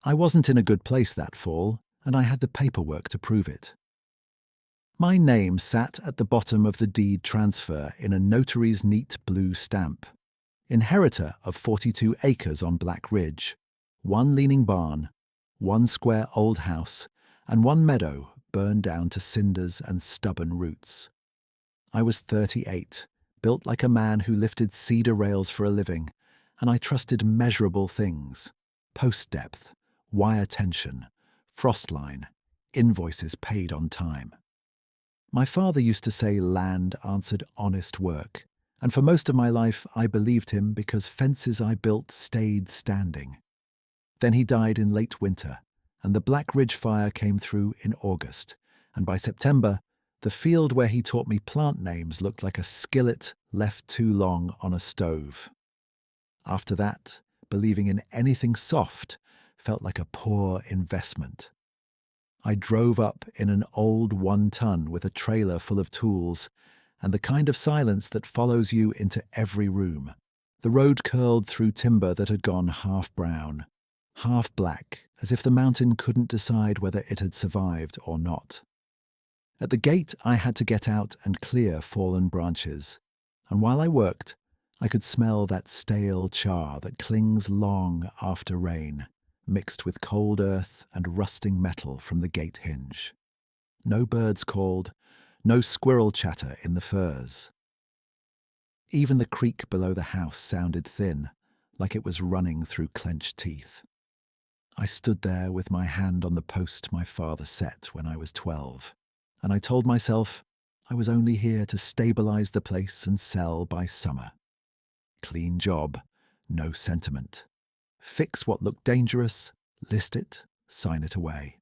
I wasn't in a good place that fall, and I had the paperwork to prove it. My name sat at the bottom of the deed transfer in a notary's neat blue stamp. Inheritor of 42 acres on Black Ridge, one leaning barn, one square old house, and one meadow burned down to cinders and stubborn roots. I was 38, built like a man who lifted cedar rails for a living, and I trusted measurable things: post depth, wire tension, frost line, invoices paid on time. My father used to say land answered honest work, and for most of my life I believed him because fences I built stayed standing. Then he died in late winter, and the Black Ridge fire came through in August, and by September, the field where he taught me plant names looked like a skillet left too long on a stove. After that, believing in anything soft felt like a poor investment. I drove up in an old 1-ton with a trailer full of tools, and the kind of silence that follows you into every room. The road curled through timber that had gone half brown, half black, as if the mountain couldn't decide whether it had survived or not. At the gate, I had to get out and clear fallen branches, and while I worked, I could smell that stale char that clings long after rain, mixed with cold earth and rusting metal from the gate hinge. No birds called, no squirrel chatter in the firs. Even the creek below the house sounded thin, like it was running through clenched teeth. I stood there with my hand on the post my father set when I was 12, and I told myself I was only here to stabilize the place and sell by summer. Clean job, no sentiment. Fix what looked dangerous, list it, sign it away.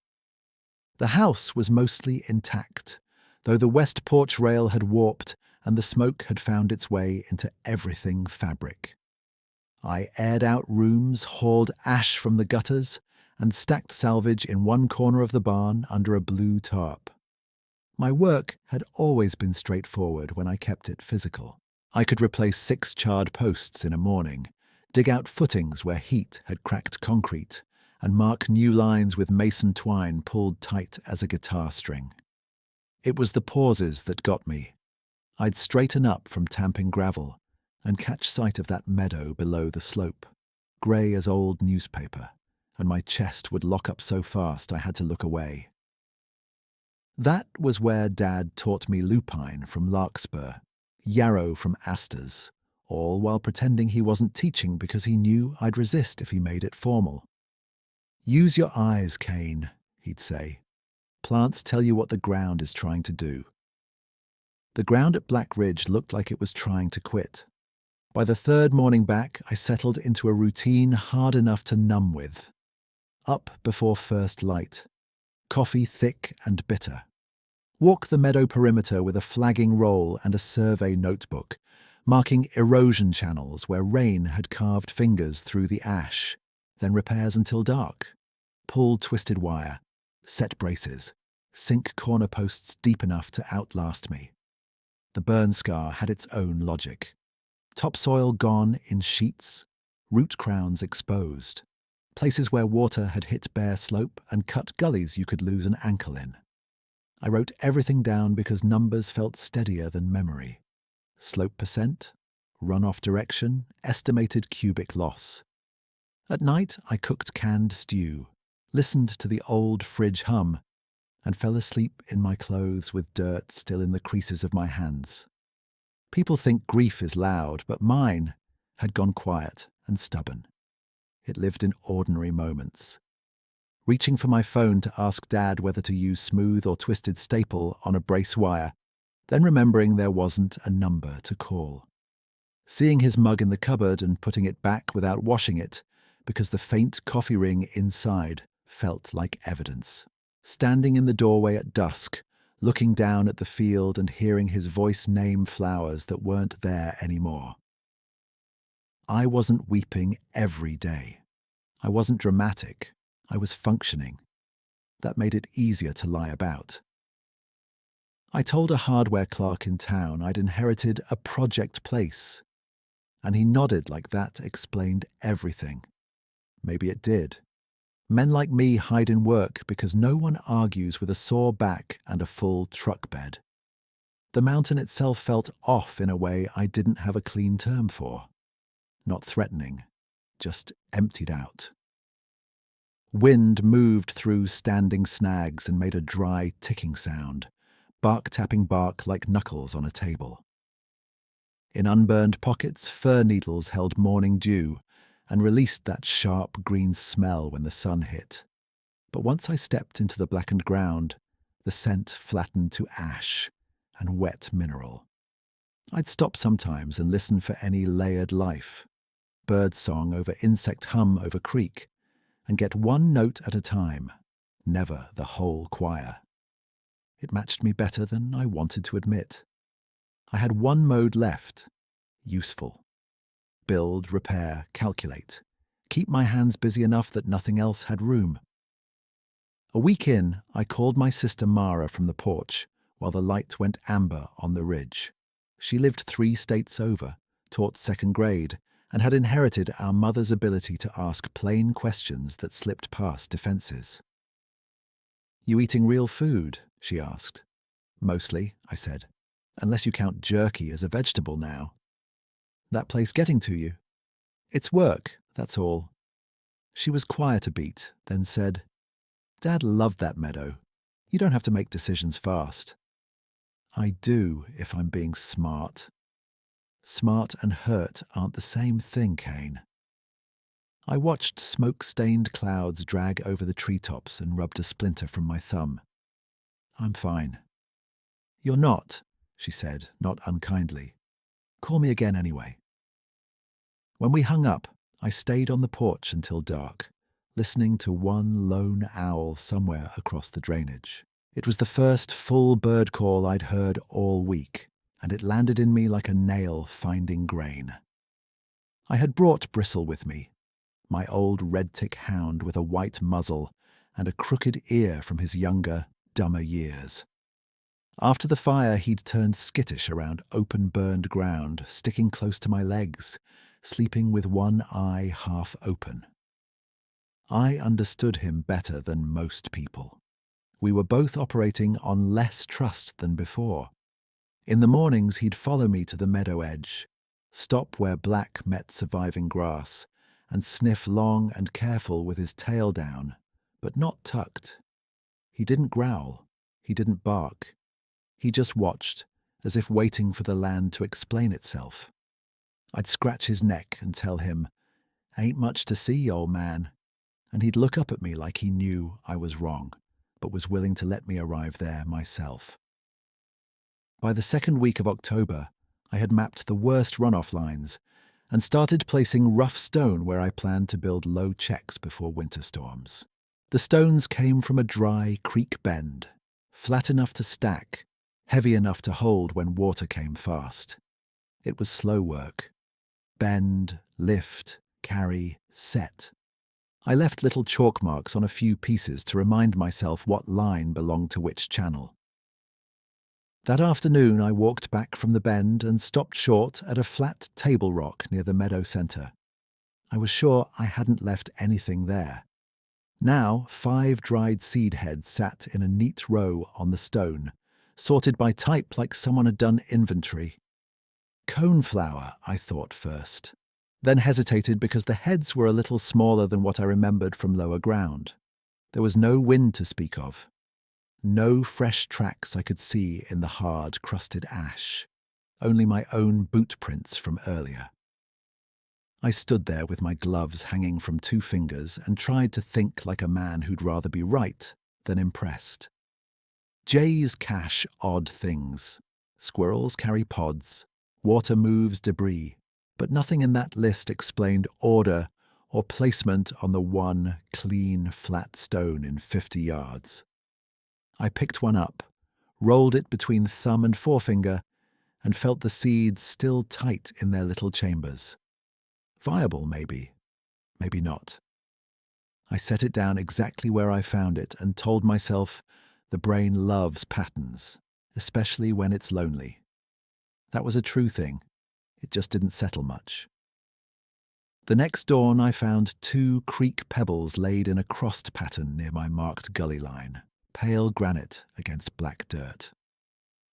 The house was mostly intact, though the west porch rail had warped and the smoke had found its way into everything fabric. I aired out rooms, hauled ash from the gutters, and stacked salvage in one corner of the barn under a blue tarp. My work had always been straightforward when I kept it physical. I could replace 6 charred posts in a morning, dig out footings where heat had cracked concrete, and mark new lines with mason twine pulled tight as a guitar string. It was the pauses that got me. I'd straighten up from tamping gravel and catch sight of that meadow below the slope, grey as old newspaper, and my chest would lock up so fast I had to look away. That was where Dad taught me lupine from larkspur, yarrow from asters, all while pretending he wasn't teaching because he knew I'd resist if he made it formal. "Use your eyes, Kane," he'd say. "Plants tell you what the ground is trying to do." The ground at Black Ridge looked like it was trying to quit. By the 3rd morning back, I settled into a routine hard enough to numb with. Up before first light. Coffee thick and bitter. Walk the meadow perimeter with a flagging roll and a survey notebook, marking erosion channels where rain had carved fingers through the ash, then repairs until dark. Pull twisted wire, set braces, sink corner posts deep enough to outlast me. The burn scar had its own logic. Topsoil gone in sheets, root crowns exposed, places where water had hit bare slope and cut gullies you could lose an ankle in. I wrote everything down because numbers felt steadier than memory. Slope percent, runoff direction, estimated cubic loss. At night, I cooked canned stew, listened to the old fridge hum, and fell asleep in my clothes with dirt still in the creases of my hands. People think grief is loud, but mine had gone quiet and stubborn. It lived in ordinary moments. Reaching for my phone to ask Dad whether to use smooth or twisted staple on a brace wire, then remembering there wasn't a number to call. Seeing his mug in the cupboard and putting it back without washing it, because the faint coffee ring inside felt like evidence. Standing in the doorway at dusk, looking down at the field and hearing his voice name flowers that weren't there anymore. I wasn't weeping every day. I wasn't dramatic. I was functioning. That made it easier to lie about. I told a hardware clerk in town I'd inherited a project place, and he nodded like that explained everything. Maybe it did. Men like me hide in work because no one argues with a sore back and a full truck bed. The mountain itself felt off in a way I didn't have a clean term for. Not threatening, just emptied out. Wind moved through standing snags and made a dry, ticking sound, bark tapping bark like knuckles on a table. In unburned pockets, fir needles held morning dew and released that sharp green smell when the sun hit. But once I stepped into the blackened ground, the scent flattened to ash and wet mineral. I'd stop sometimes and listen for any layered life, bird song over insect hum over creek, and get one note at a time, never the whole choir. It matched me better than I wanted to admit. I had one mode left, useful. Build, repair, calculate. Keep my hands busy enough that nothing else had room. A week in, I called my sister Mara from the porch while the light went amber on the ridge. She lived 3 states over, taught 2nd grade, and had inherited our mother's ability to ask plain questions that slipped past defenses. "You eating real food?" she asked. "Mostly," I said, "unless you count jerky as a vegetable now." "That place getting to you?" "It's work, that's all." She was quiet a beat, then said, "Dad loved that meadow. You don't have to make decisions fast." "I do, if I'm being smart." Smart and hurt aren't the same thing, Kane. I watched smoke-stained clouds drag over the treetops and rubbed a splinter from my thumb. "I'm fine." "You're not," she said, not unkindly. "Call me again anyway." When we hung up, I stayed on the porch until dark, listening to one lone owl somewhere across the drainage. It was the first full bird call I'd heard all week, and it landed in me like a nail finding grain. I had brought Bristle with me, my old red-tick hound with a white muzzle and a crooked ear from his younger, dumber years. After the fire, he'd turned skittish around open-burned ground, sticking close to my legs, sleeping with one eye half open. I understood him better than most people. We were both operating on less trust than before. In the mornings, he'd follow me to the meadow edge, stop where black met surviving grass, and sniff long and careful with his tail down, but not tucked. He didn't growl. He didn't bark. He just watched, as if waiting for the land to explain itself. I'd scratch his neck and tell him, "Ain't much to see, old man," and he'd look up at me like he knew I was wrong, but was willing to let me arrive there myself. By the 2nd week of October, I had mapped the worst runoff lines and started placing rough stone where I planned to build low checks before winter storms. The stones came from a dry creek bend, flat enough to stack, heavy enough to hold when water came fast. It was slow work. Bend, lift, carry, set. I left little chalk marks on a few pieces to remind myself what line belonged to which channel. That afternoon, I walked back from the bend and stopped short at a flat table rock near the meadow centre. I was sure I hadn't left anything there. Now, 5 dried seed heads sat in a neat row on the stone, sorted by type like someone had done inventory. Coneflower, I thought first, then hesitated because the heads were a little smaller than what I remembered from lower ground. There was no wind to speak of. No fresh tracks I could see in the hard, crusted ash. Only my own boot prints from earlier. I stood there with my gloves hanging from 2 fingers and tried to think like a man who'd rather be right than impressed. Jays cache odd things. Squirrels carry pods. Water moves debris. But nothing in that list explained order or placement on the one clean, flat stone in 50 yards. I picked one up, rolled it between thumb and forefinger, and felt the seeds still tight in their little chambers. Viable, maybe. Maybe not. I set it down exactly where I found it and told myself the brain loves patterns, especially when it's lonely. That was a true thing. It just didn't settle much. The next dawn I found 2 creek pebbles laid in a crossed pattern near my marked gully line, pale granite against black dirt.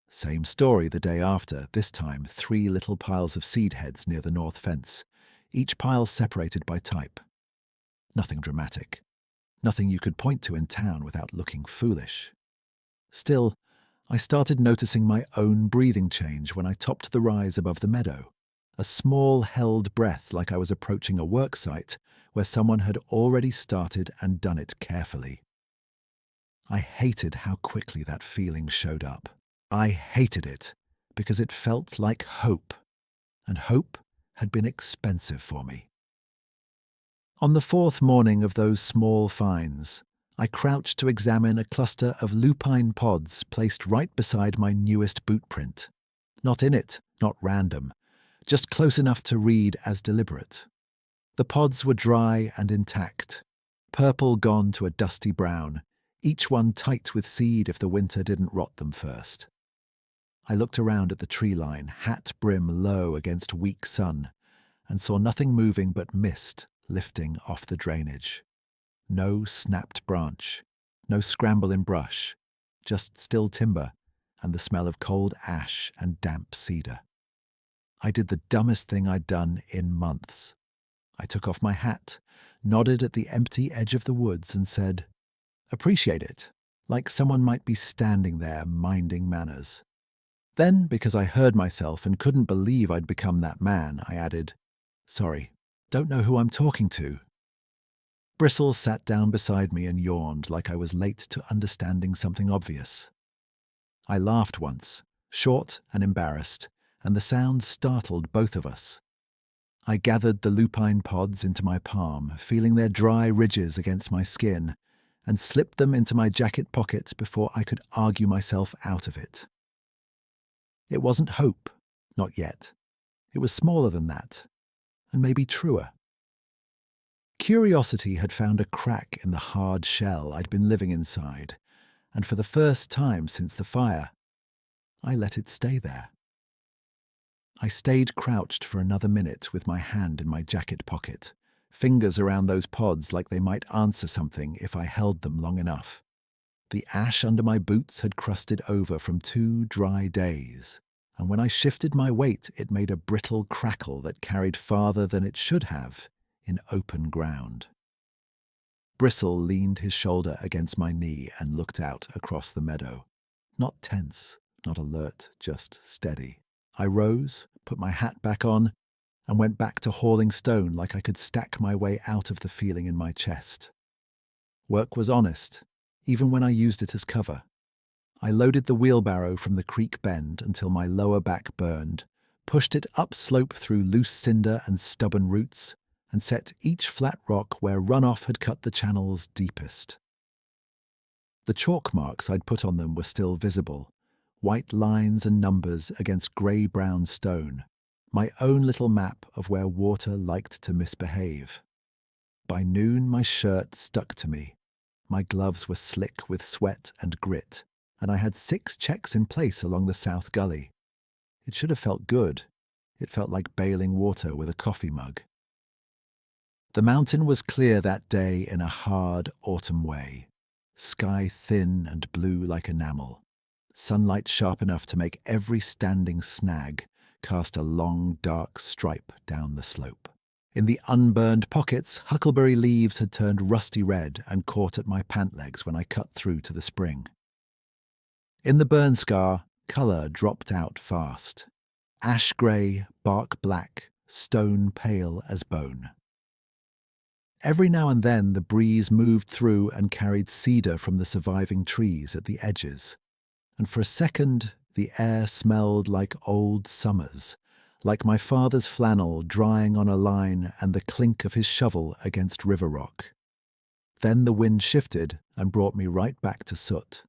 Same story the day after, this time 3 little piles of seed heads near the north fence, each pile separated by type. Nothing dramatic. Nothing you could point to in town without looking foolish. Still, I started noticing my own breathing change when I topped the rise above the meadow, a small held breath like I was approaching a work site where someone had already started and done it carefully. I hated how quickly that feeling showed up. I hated it because it felt like hope, and hope had been expensive for me. On the 4th morning of those small finds, I crouched to examine a cluster of lupine pods placed right beside my newest boot print. Not in it, not random, just close enough to read as deliberate. The pods were dry and intact, purple gone to a dusty brown, each one tight with seed if the winter didn't rot them first. I looked around at the tree line, hat brim low against weak sun, and saw nothing moving but mist lifting off the drainage. No snapped branch, no scramble in brush, just still timber and the smell of cold ash and damp cedar. I did the dumbest thing I'd done in months. I took off my hat, nodded at the empty edge of the woods and said, "Appreciate it," like someone might be standing there minding manners. Then, because I heard myself and couldn't believe I'd become that man, I added, "Sorry, don't know who I'm talking to." Bristle sat down beside me and yawned like I was late to understanding something obvious. I laughed once, short and embarrassed, and the sound startled both of us. I gathered the lupine pods into my palm, feeling their dry ridges against my skin, and slipped them into my jacket pocket before I could argue myself out of it. It wasn't hope, not yet. It was smaller than that, and maybe truer. Curiosity had found a crack in the hard shell I'd been living inside, and for the first time since the fire, I let it stay there. I stayed crouched for another minute with my hand in my jacket pocket, fingers around those pods like they might answer something if I held them long enough. The ash under my boots had crusted over from 2 dry days, and when I shifted my weight it made a brittle crackle that carried farther than it should have in open ground. Bristle leaned his shoulder against my knee and looked out across the meadow. Not tense, not alert, just steady. I rose, put my hat back on, and went back to hauling stone like I could stack my way out of the feeling in my chest. Work was honest, even when I used it as cover. I loaded the wheelbarrow from the creek bend until my lower back burned, pushed it upslope through loose cinder and stubborn roots, and set each flat rock where runoff had cut the channels deepest. The chalk marks I'd put on them were still visible, white lines and numbers against grey-brown stone, my own little map of where water liked to misbehave. By noon my shirt stuck to me, my gloves were slick with sweat and grit, and I had 6 checks in place along the south gully. It should have felt good. It felt like bailing water with a coffee mug. The mountain was clear that day in a hard autumn way, sky thin and blue like enamel, sunlight sharp enough to make every standing snag cast a long dark stripe down the slope. In the unburned pockets, huckleberry leaves had turned rusty red and caught at my pant legs when I cut through to the spring. In the burn scar, colour dropped out fast. Ash grey, bark black, stone pale as bone. Every now and then the breeze moved through and carried cedar from the surviving trees at the edges, and for a second the air smelled like old summers, like my father's flannel drying on a line and the clink of his shovel against river rock. Then the wind shifted and brought me right back to soot.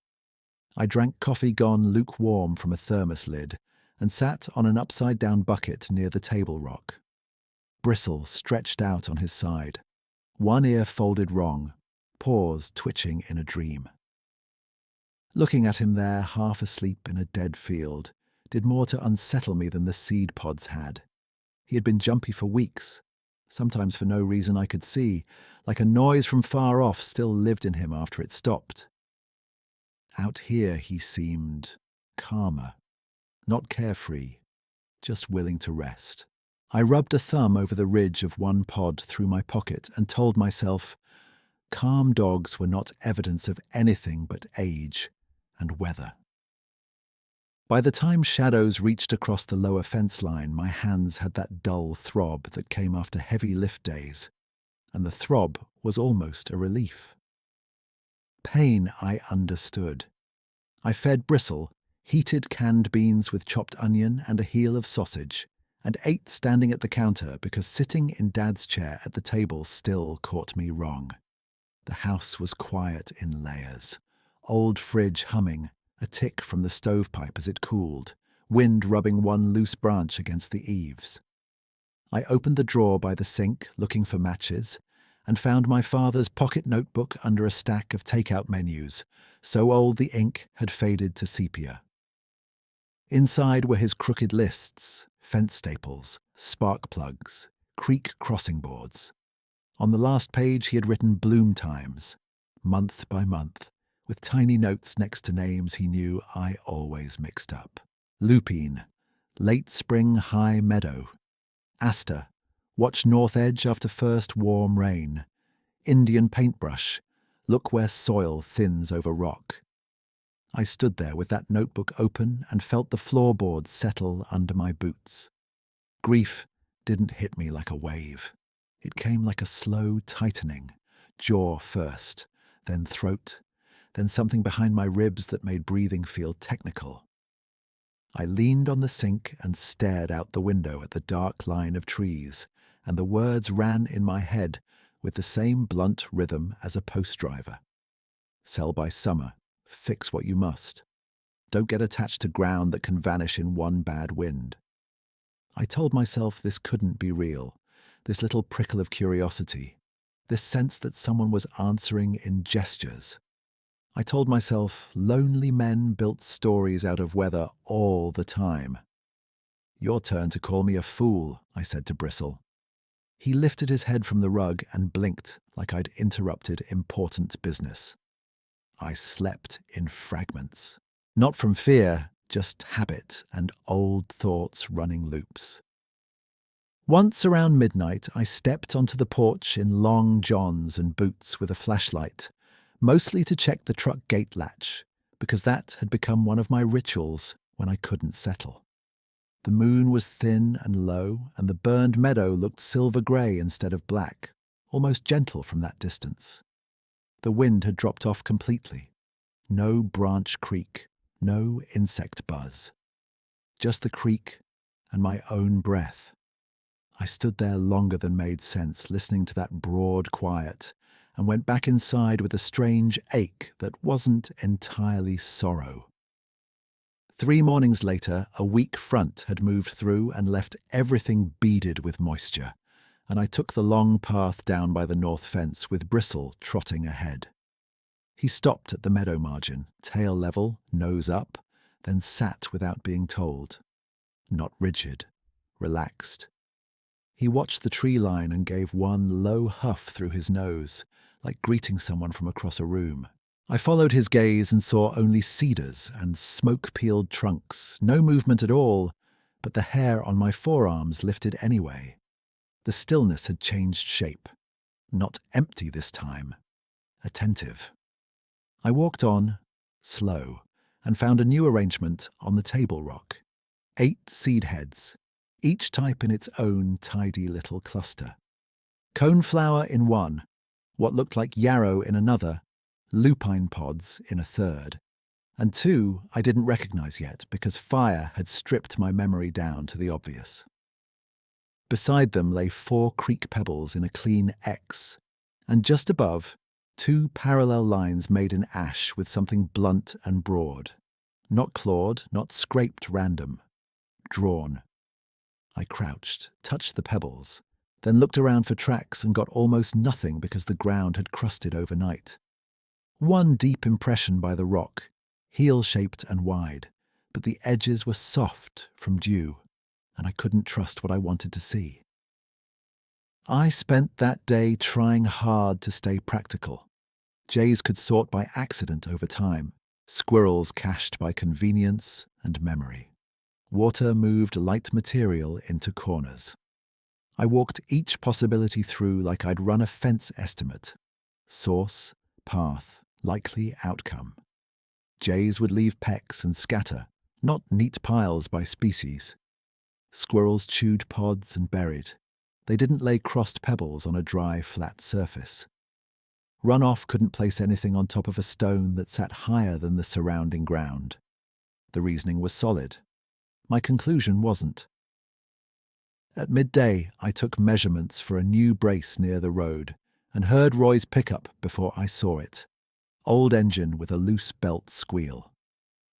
I drank coffee gone lukewarm from a thermos lid and sat on an upside-down bucket near the table rock. Bristle stretched out on his side, one ear folded wrong, paws twitching in a dream. Looking at him there, half asleep in a dead field, did more to unsettle me than the seed pods had. He had been jumpy for weeks, sometimes for no reason I could see, like a noise from far off still lived in him after it stopped. Out here he seemed calmer, not carefree, just willing to rest. I rubbed a thumb over the ridge of one pod through my pocket and told myself, calm dogs were not evidence of anything but age and weather. By the time shadows reached across the lower fence line, my hands had that dull throb that came after heavy lift days, and the throb was almost a relief. Pain I understood. I fed Bristle heated canned beans with chopped onion and a heel of sausage, and ate standing at the counter because sitting in Dad's chair at the table still caught me wrong. The house was quiet in layers, old fridge humming, a tick from the stovepipe as it cooled, wind rubbing one loose branch against the eaves. I opened the drawer by the sink, looking for matches, and found my father's pocket notebook under a stack of takeout menus, so old the ink had faded to sepia. Inside were his crooked lists, fence staples, spark plugs, creek crossing boards. On the last page he had written bloom times, month by month, with tiny notes next to names he knew I always mixed up. Lupine, late spring high meadow. Aster, watch north edge after first warm rain. Indian paintbrush, look where soil thins over rock. I stood there with that notebook open and felt the floorboards settle under my boots. Grief didn't hit me like a wave. It came like a slow tightening, jaw first, then throat, then something behind my ribs that made breathing feel technical. I leaned on the sink and stared out the window at the dark line of trees, and the words ran in my head with the same blunt rhythm as a post driver. Sell by summer, fix what you must. Don't get attached to ground that can vanish in one bad wind. I told myself this couldn't be real, this little prickle of curiosity, this sense that someone was answering in gestures. I told myself lonely men built stories out of weather all the time. Your turn to call me a fool, I said to Bristle. He lifted his head from the rug and blinked like I'd interrupted important business. I slept in fragments. Not from fear, just habit and old thoughts running loops. Once around midnight, I stepped onto the porch in long johns and boots with a flashlight, mostly to check the truck gate latch, because that had become one of my rituals when I couldn't settle. The moon was thin and low, and the burned meadow looked silver-grey instead of black, almost gentle from that distance. The wind had dropped off completely. No branch creak, no insect buzz. Just the creak and my own breath. I stood there longer than made sense, listening to that broad quiet, and went back inside with a strange ache that wasn't entirely sorrow. 3 mornings later, a weak front had moved through and left everything beaded with moisture, and I took the long path down by the north fence with Bristle trotting ahead. He stopped at the meadow margin, tail level, nose up, then sat without being told. Not rigid, relaxed. He watched the tree line and gave one low huff through his nose, like greeting someone from across a room. I followed his gaze and saw only cedars and smoke-peeled trunks, no movement at all, but the hair on my forearms lifted anyway. The stillness had changed shape. Not empty this time. Attentive. I walked on, slow, and found a new arrangement on the table rock. 8 seed heads, each type in its own tidy little cluster. Coneflower in one, what looked like yarrow in another, lupine pods in a third, and 2 I didn't recognize yet because fire had stripped my memory down to the obvious. Beside them lay 4 creek pebbles in a clean X, and just above, 2 parallel lines made in ash with something blunt and broad. Not clawed, not scraped random. Drawn. I crouched, touched the pebbles, then looked around for tracks and got almost nothing because the ground had crusted overnight. One deep impression by the rock, heel-shaped and wide, but the edges were soft from dew, and I couldn't trust what I wanted to see. I spent that day trying hard to stay practical. Jays could sort by accident over time, squirrels cached by convenience and memory. Water moved light material into corners. I walked each possibility through like I'd run a fence estimate. Source, path, likely outcome. Jays would leave pecks and scatter, not neat piles by species. Squirrels chewed pods and buried. They didn't lay crossed pebbles on a dry, flat surface. Runoff couldn't place anything on top of a stone that sat higher than the surrounding ground. The reasoning was solid. My conclusion wasn't. At midday, I took measurements for a new brace near the road and heard Roy's pickup before I saw it. Old engine with a loose belt squeal.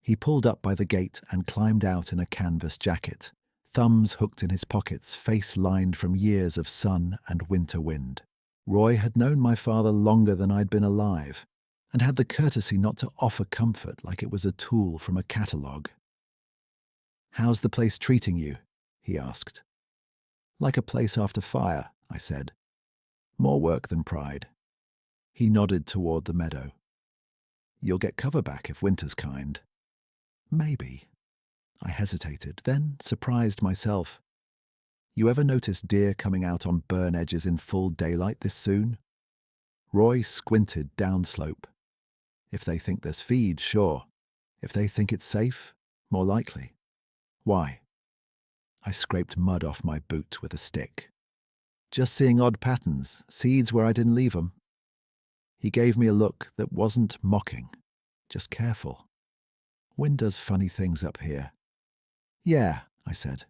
He pulled up by the gate and climbed out in a canvas jacket, thumbs hooked in his pockets, face lined from years of sun and winter wind. Roy had known my father longer than I'd been alive, and had the courtesy not to offer comfort like it was a tool from a catalogue. "How's the place treating you?" he asked. "Like a place after fire," I said. "More work than pride." He nodded toward the meadow. "You'll get cover back if winter's kind." "Maybe." I hesitated, then surprised myself. "You ever notice deer coming out on burn edges in full daylight this soon?" Roy squinted downslope. "If they think there's feed, sure. If they think it's safe, more likely." "Why?" I scraped mud off my boot with a stick. "Just seeing odd patterns, seeds where I didn't leave 'em." He gave me a look that wasn't mocking, just careful. "Wind does funny things up here." "Yeah," I said.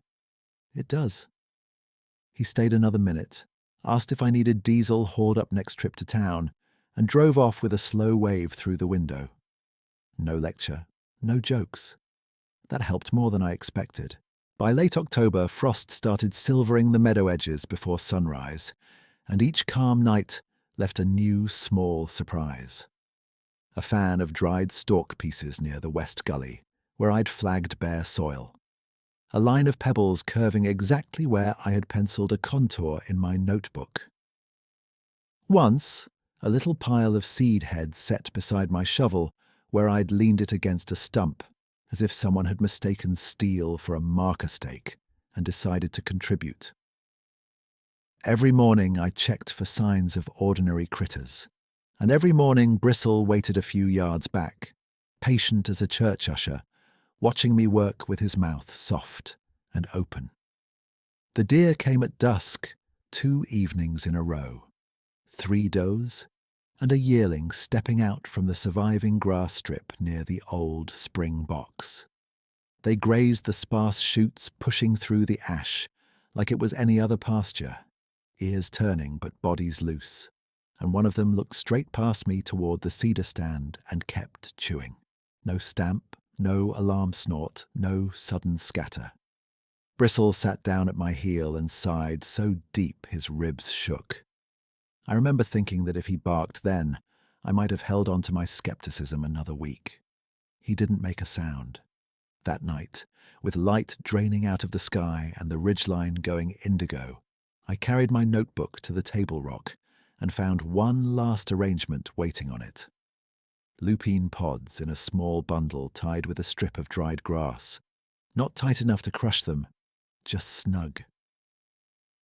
"It does." He stayed another minute, asked if I needed diesel hauled up next trip to town, and drove off with a slow wave through the window. No lecture, no jokes. That helped more than I expected. By late October, frost started silvering the meadow edges before sunrise, and each calm night left a new, small surprise. A fan of dried stalk pieces near the west gully, where I'd flagged bare soil. A line of pebbles curving exactly where I had penciled a contour in my notebook. Once, a little pile of seed heads set beside my shovel, where I'd leaned it against a stump, as if someone had mistaken steel for a marker stake and decided to contribute. Every morning I checked for signs of ordinary critters, and every morning Bristle waited a few yards back, patient as a church usher, watching me work with his mouth soft and open. The deer came at dusk, 2 evenings in a row. 3 does, and a yearling stepping out from the surviving grass strip near the old spring box. They grazed the sparse shoots pushing through the ash like it was any other pasture, ears turning but bodies loose, and one of them looked straight past me toward the cedar stand and kept chewing. No stamp, no alarm snort, no sudden scatter. Bristle sat down at my heel and sighed so deep his ribs shook. I remember thinking that if he barked then, I might have held on to my skepticism another week. He didn't make a sound. That night, with light draining out of the sky and the ridgeline going indigo, I carried my notebook to the table rock and found one last arrangement waiting on it. Lupine pods in a small bundle tied with a strip of dried grass, not tight enough to crush them, just snug.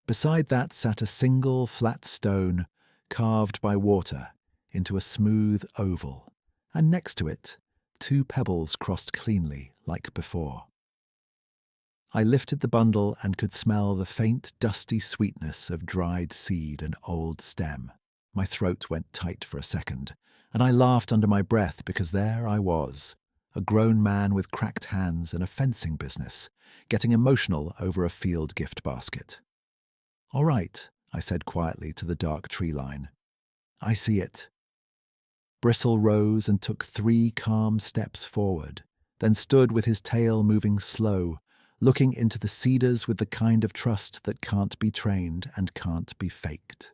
Beside that sat a single flat stone carved by water into a smooth oval, and next to it, 2 pebbles crossed cleanly like before. I lifted the bundle and could smell the faint, dusty sweetness of dried seed and old stem. My throat went tight for a second, and I laughed under my breath because there I was, a grown man with cracked hands and a fencing business, getting emotional over a field gift basket. "All right," I said quietly to the dark tree line. "I see it." Bristle rose and took 3 calm steps forward, then stood with his tail moving slow, looking into the cedars with the kind of trust that can't be trained and can't be faked.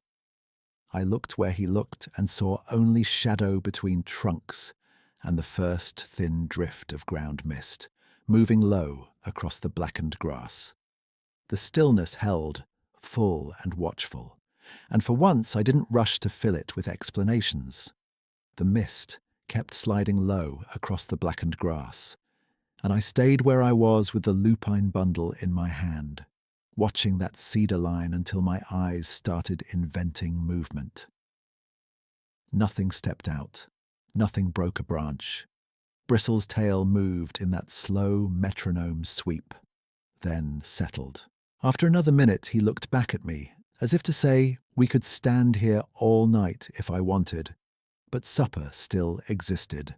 I looked where he looked and saw only shadow between trunks and the first thin drift of ground mist, moving low across the blackened grass. The stillness held, full and watchful, and for once I didn't rush to fill it with explanations. The mist kept sliding low across the blackened grass, and I stayed where I was with the lupine bundle in my hand, watching that cedar line until my eyes started inventing movement. Nothing stepped out. Nothing broke a branch. Bristle's tail moved in that slow metronome sweep, then settled. After another minute, he looked back at me, as if to say, we could stand here all night if I wanted, but supper still existed.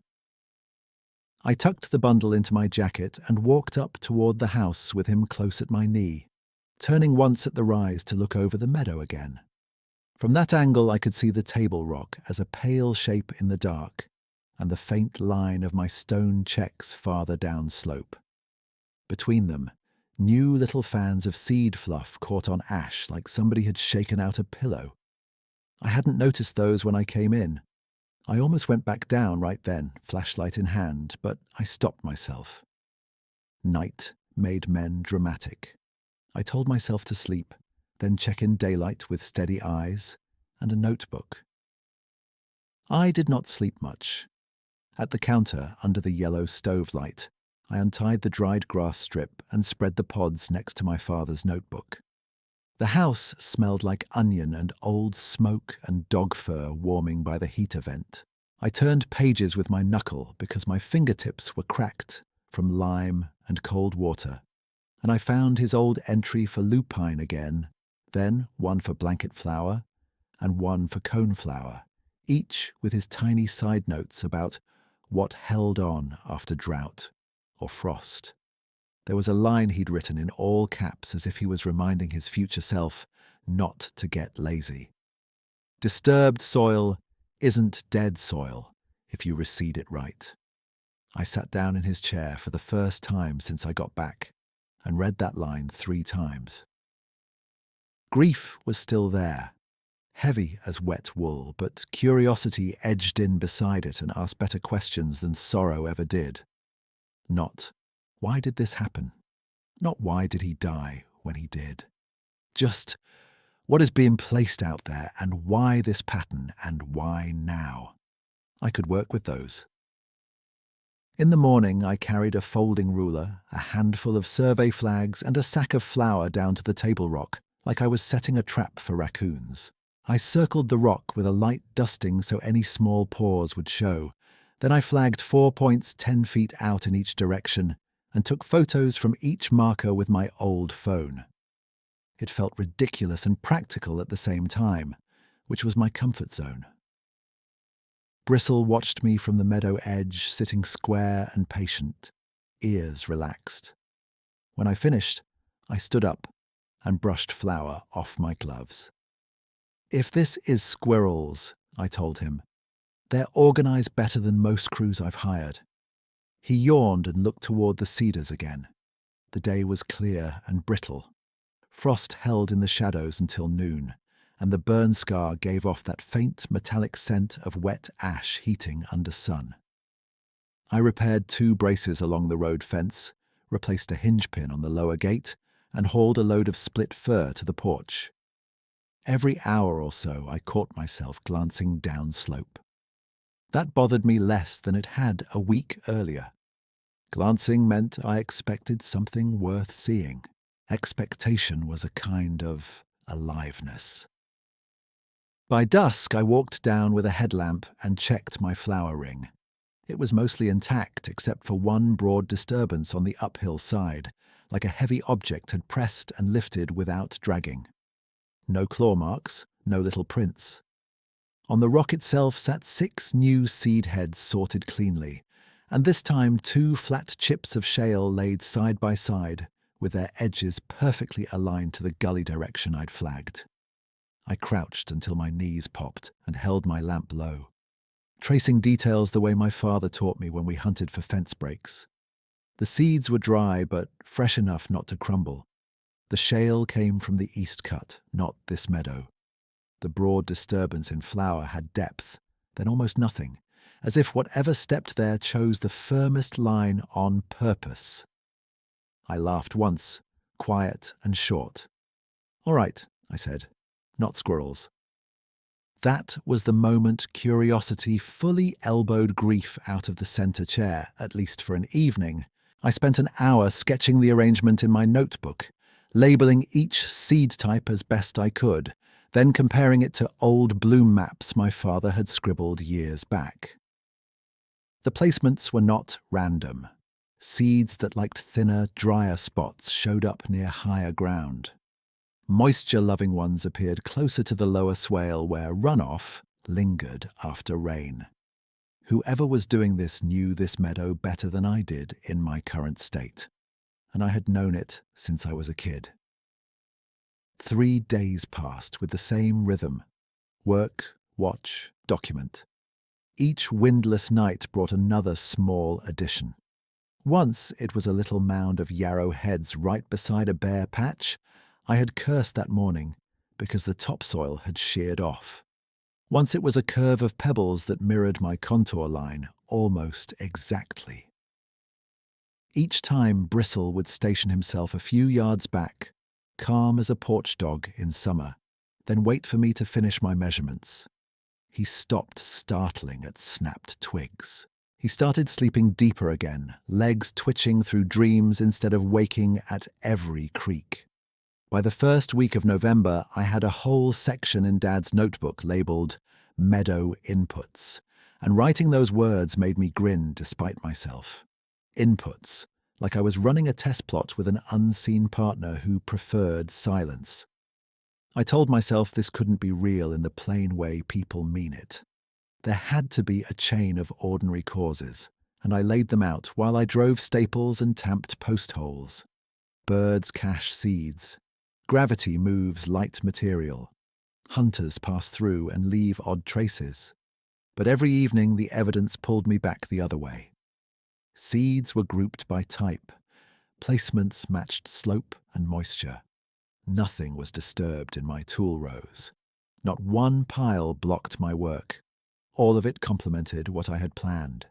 I tucked the bundle into my jacket and walked up toward the house with him close at my knee, turning once at the rise to look over the meadow again. From that angle I could see the table rock as a pale shape in the dark, and the faint line of my stone checks farther down slope. Between them, new little fans of seed fluff caught on ash like somebody had shaken out a pillow. I hadn't noticed those when I came in. I almost went back down right then, flashlight in hand, but I stopped myself. Night made men dramatic. I told myself to sleep, then check in daylight with steady eyes and a notebook. I did not sleep much. At the counter, under the yellow stove light, I untied the dried grass strip and spread the pods next to my father's notebook. The house smelled like onion and old smoke and dog fur warming by the heater vent. I turned pages with my knuckle because my fingertips were cracked from lime and cold water, and I found his old entry for lupine again, then one for blanket flower and one for coneflower, each with his tiny side notes about what held on after drought or frost. There was a line he'd written in all caps as if he was reminding his future self not to get lazy. Disturbed soil isn't dead soil if you reseed it right. I sat down in his chair for the first time since I got back and read that line 3 times. Grief was still there, heavy as wet wool, but curiosity edged in beside it and asked better questions than sorrow ever did. Not, why did this happen? Not why did he die when he did? Just, what is being placed out there and why this pattern and why now? I could work with those. In the morning, I carried a folding ruler, a handful of survey flags, and a sack of flour down to the table rock, like I was setting a trap for raccoons. I circled the rock with a light dusting so any small pores would show. Then I flagged 4 points 10 feet out in each direction and took photos from each marker with my old phone. It felt ridiculous and practical at the same time, which was my comfort zone. Bristle watched me from the meadow edge, sitting square and patient, ears relaxed. When I finished, I stood up and brushed flour off my gloves. If this is squirrels, I told him, they're organized better than most crews I've hired. He yawned and looked toward the cedars again. The day was clear and brittle. Frost held in the shadows until noon, and the burn scar gave off that faint metallic scent of wet ash heating under sun. I repaired 2 braces along the road fence, replaced a hinge pin on the lower gate, and hauled a load of split fir to the porch. Every hour or so I caught myself glancing down slope. That bothered me less than it had a week earlier. Glancing meant I expected something worth seeing. Expectation was a kind of aliveness. By dusk, I walked down with a headlamp and checked my flower ring. It was mostly intact except for one broad disturbance on the uphill side, like a heavy object had pressed and lifted without dragging. No claw marks, no little prints. On the rock itself sat 6 new seed heads sorted cleanly, and this time 2 flat chips of shale laid side by side, with their edges perfectly aligned to the gully direction I'd flagged. I crouched until my knees popped and held my lamp low, tracing details the way my father taught me when we hunted for fence breaks. The seeds were dry but fresh enough not to crumble. The shale came from the east cut, not this meadow. The broad disturbance in flower had depth, then almost nothing, as if whatever stepped there chose the firmest line on purpose. I laughed once, quiet and short. "All right," I said. not squirrels. That was the moment curiosity fully elbowed grief out of the center chair, at least for an evening. I spent an hour sketching the arrangement in my notebook, labeling each seed type as best I could, then comparing it to old bloom maps my father had scribbled years back. The placements were not random. Seeds that liked thinner, drier spots showed up near higher ground. Moisture-loving ones appeared closer to the lower swale where runoff lingered after rain. Whoever was doing this knew this meadow better than I did in my current state, and I had known it since I was a kid. 3 days passed with the same rhythm: work, watch, document. Each windless night brought another small addition. Once it was a little mound of yarrow heads right beside a bare patch. I had cursed that morning because the topsoil had sheared off. Once it was a curve of pebbles that mirrored my contour line almost exactly. Each time Bristle would station himself a few yards back, calm as a porch dog in summer, then wait for me to finish my measurements. He stopped startling at snapped twigs. He started sleeping deeper again, legs twitching through dreams instead of waking at every creak. By the first week of November, I had a whole section in Dad's notebook labeled Meadow Inputs, and writing those words made me grin despite myself. Inputs, like I was running a test plot with an unseen partner who preferred silence. I told myself this couldn't be real in the plain way people mean it. There had to be a chain of ordinary causes, and I laid them out while I drove staples and tamped post holes. Birds cache seeds. Gravity moves light material. Hunters pass through and leave odd traces. But every evening the evidence pulled me back the other way. Seeds were grouped by type. Placements matched slope and moisture. Nothing was disturbed in my tool rows. Not one pile blocked my work. All of it complemented what I had planned.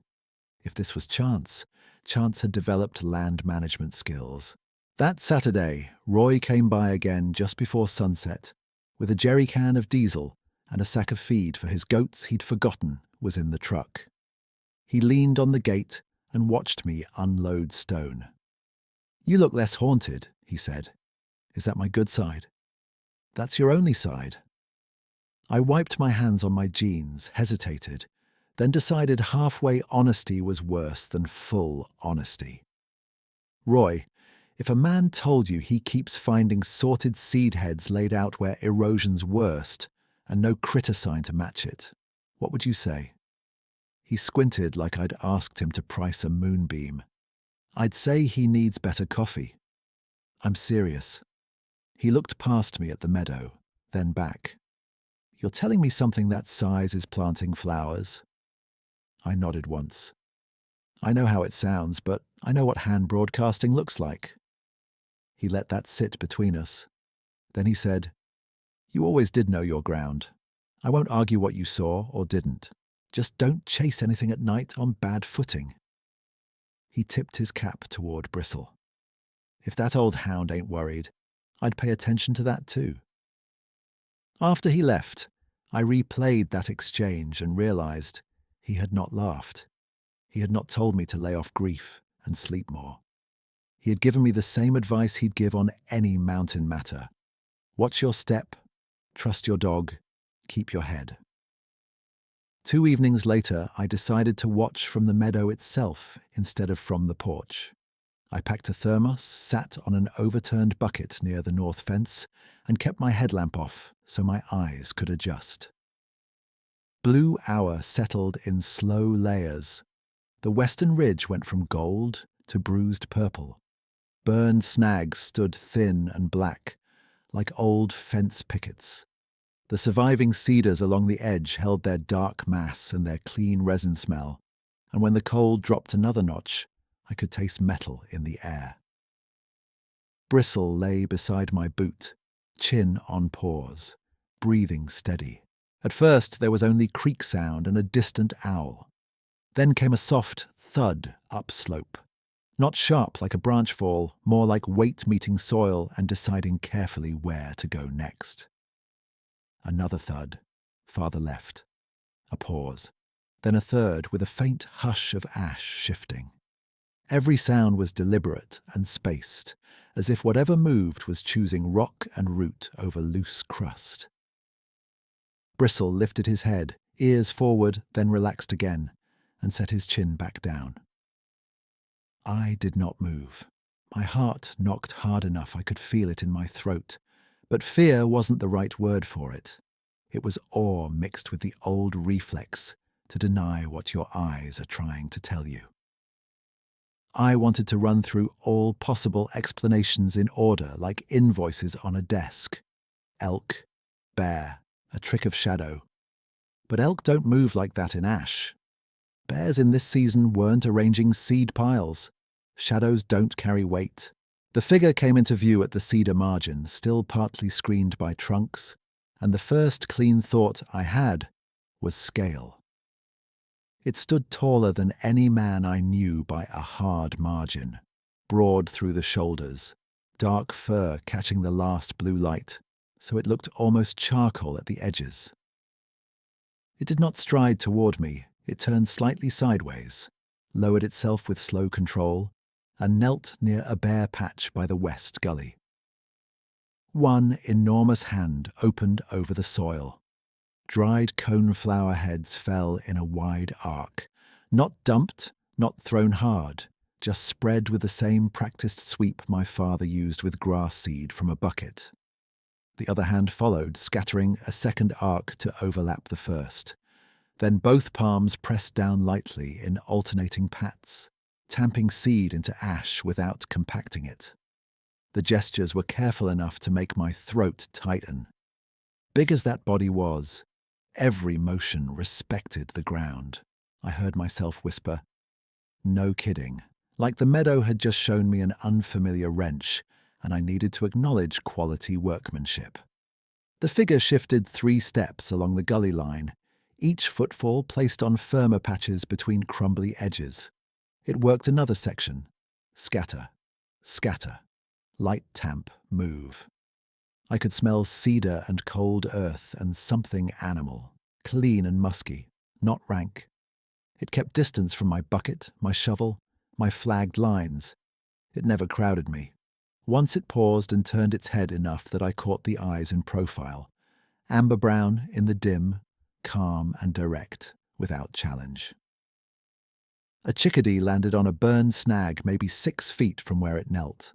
If this was chance, chance had developed land management skills. That Saturday, Roy came by again just before sunset, with a jerry can of diesel and a sack of feed for his goats he'd forgotten was in the truck. He leaned on the gate and watched me unload stone. "You look less haunted," he said. "Is that my good side?" "That's your only side." I wiped my hands on my jeans, hesitated, then decided halfway honesty was worse than full honesty. "Roy, if a man told you he keeps finding sorted seed heads laid out where erosion's worst and no critter sign to match it, what would you say?" He squinted like I'd asked him to price a moonbeam. "I'd say he needs better coffee." "I'm serious." He looked past me at the meadow, then back. "You're telling me something that size is planting flowers?" I nodded once. "I know how it sounds, but I know what hand broadcasting looks like." He let that sit between us. Then he said, "You always did know your ground. I won't argue what you saw or didn't. Just don't chase anything at night on bad footing." He tipped his cap toward Bristle. "If that old hound ain't worried, I'd pay attention to that too." After he left, I replayed that exchange and realized he had not laughed. He had not told me to lay off grief and sleep more. He had given me the same advice he'd give on any mountain matter. Watch your step, trust your dog, keep your head. 2 evenings later, I decided to watch from the meadow itself instead of from the porch. I packed a thermos, sat on an overturned bucket near the north fence, and kept my headlamp off so my eyes could adjust. Blue hour settled in slow layers. The western ridge went from gold to bruised purple. Burned snags stood thin and black, like old fence pickets. The surviving cedars along the edge held their dark mass and their clean resin smell, and when the cold dropped another notch, I could taste metal in the air. Bristle lay beside my boot, chin on paws, breathing steady. At first there was only creak sound and a distant owl. Then came a soft thud upslope. Not sharp like a branch fall, more like weight meeting soil and deciding carefully where to go next. Another thud, farther left. A pause. Then a third with a faint hush of ash shifting. Every sound was deliberate and spaced, as if whatever moved was choosing rock and root over loose crust. Bristle lifted his head, ears forward, then relaxed again, and set his chin back down. I did not move. My heart knocked hard enough I could feel it in my throat, but fear wasn't the right word for it. It was awe mixed with the old reflex to deny what your eyes are trying to tell you. I wanted to run through all possible explanations in order, like invoices on a desk. Elk, bear, a trick of shadow. But elk don't move like that in ash. Bears in this season weren't arranging seed piles. Shadows don't carry weight. The figure came into view at the cedar margin, still partly screened by trunks, and the first clean thought I had was scale. It stood taller than any man I knew by a hard margin, broad through the shoulders, dark fur catching the last blue light, so it looked almost charcoal at the edges. It did not stride toward me. It turned slightly sideways, lowered itself with slow control, and knelt near a bare patch by the west gully. One enormous hand opened over the soil. Dried coneflower heads fell in a wide arc, not dumped, not thrown hard, just spread with the same practiced sweep my father used with grass seed from a bucket. The other hand followed, scattering a second arc to overlap the first. Then both palms pressed down lightly in alternating pats, tamping seed into ash without compacting it. The gestures were careful enough to make my throat tighten. Big as that body was, every motion respected the ground. I heard myself whisper, "No kidding," like the Meadow had just shown me an unfamiliar wrench, and I needed to acknowledge quality workmanship. The figure shifted 3 steps along the gully line, each footfall placed on firmer patches between crumbly edges. It worked another section. Scatter, scatter, light tamp, move. I could smell cedar and cold earth and something animal, clean and musky, not rank. It kept distance from my bucket, my shovel, my flagged lines. It never crowded me. Once it paused and turned its head enough that I caught the eyes in profile. Amber brown in the dim, calm and direct, without challenge. A chickadee landed on a burned snag maybe 6 feet from where it knelt.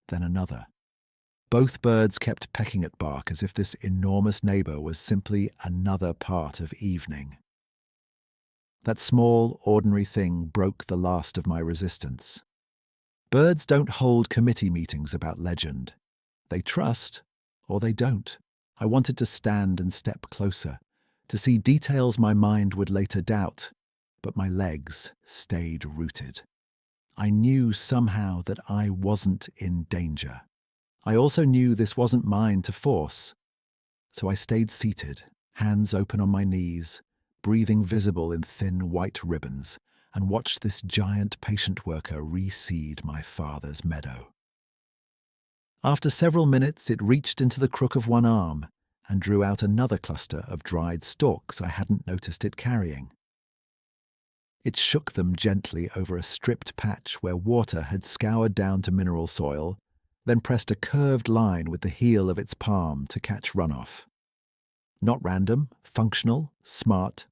Then another. Both birds kept pecking at bark as if this enormous neighbor was simply another part of evening. That small, ordinary thing broke the last of my resistance. Birds don't hold committee meetings about legend. They trust, or they don't. I wanted to stand and step closer, to see details my mind would later doubt, but my legs stayed rooted. I knew somehow that I wasn't in danger. I also knew this wasn't mine to force. So I stayed seated, hands open on my knees, breathing visible in thin white ribbons, and watched this giant patient worker reseed my father's meadow. After several minutes, it reached into the crook of one arm and drew out another cluster of dried stalks I hadn't noticed it carrying. It shook them gently over a stripped patch where water had scoured down to mineral soil, then pressed a curved line with the heel of its palm to catch runoff. Not random, functional, smart.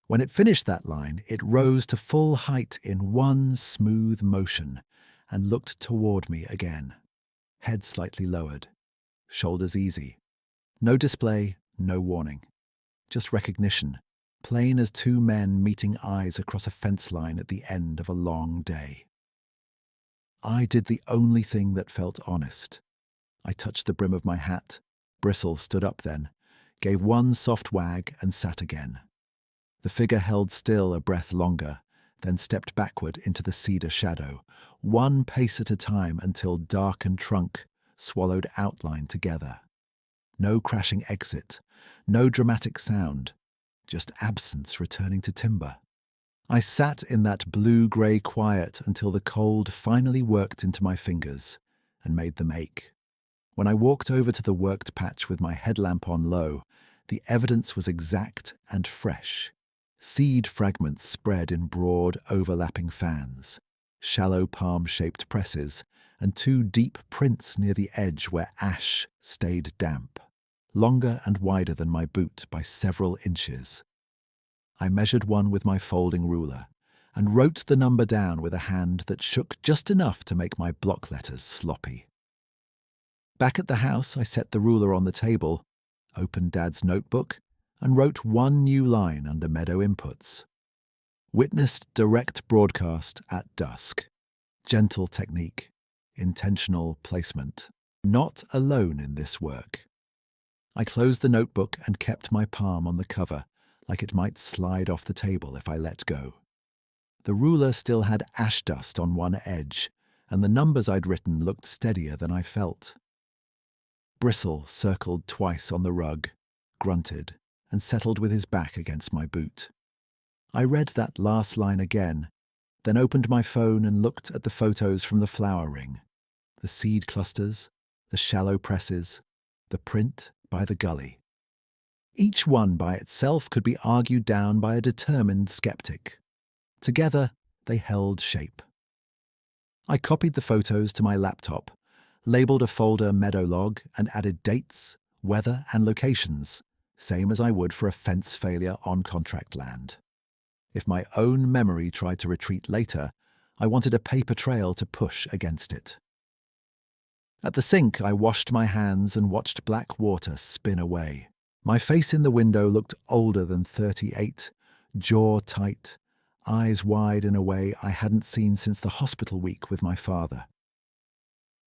When it finished that line, it rose to full height in one smooth motion and looked toward me again. Head slightly lowered, shoulders easy. No display, no warning. Just recognition, plain as 2 men meeting eyes across a fence line at the end of a long day. I did the only thing that felt honest. I touched the brim of my hat. Bristle stood up then, gave one soft wag and sat again. The figure held still a breath longer, then stepped backward into the cedar shadow, 1 pace at a time until darkened trunk swallowed outline together. No crashing exit, no dramatic sound, just absence returning to timber. I sat in that blue-grey quiet until the cold finally worked into my fingers and made them ache. When I walked over to the worked patch with my headlamp on low, The evidence was exact and fresh. Seed fragments spread in broad, overlapping fans, shallow palm-shaped presses, and two deep prints near the edge where ash stayed damp, longer and wider than my boot by several inches. I measured one with my folding ruler and wrote the number down with a hand that shook just enough to make my block letters sloppy. Back at the house, I set the ruler on the table, opened Dad's notebook, and wrote one new line under Meadow inputs. Witnessed direct broadcast at dusk. Gentle technique. Intentional placement. Not alone in this work. I closed the notebook and kept my palm on the cover, like it might slide off the table if I let go. The ruler still had ash dust on one edge, and the numbers I'd written looked steadier than I felt. Bristle circled twice on the rug, grunted, and settled with his back against my boot. I read that last line again, then opened my phone and looked at the photos from the flower ring, the seed clusters, the shallow presses, the print by the gully. Each one by itself could be argued down by a determined skeptic. Together, they held shape. I copied the photos to my laptop, labeled a folder Meadow log, and added dates, weather, and locations, same as I would for a fence failure on contract land. If my own memory tried to retreat later, I wanted a paper trail to push against it. At the sink, I washed my hands and watched black water spin away. My face in the window looked older than 38, jaw tight, eyes wide in a way I hadn't seen since the hospital week with my father.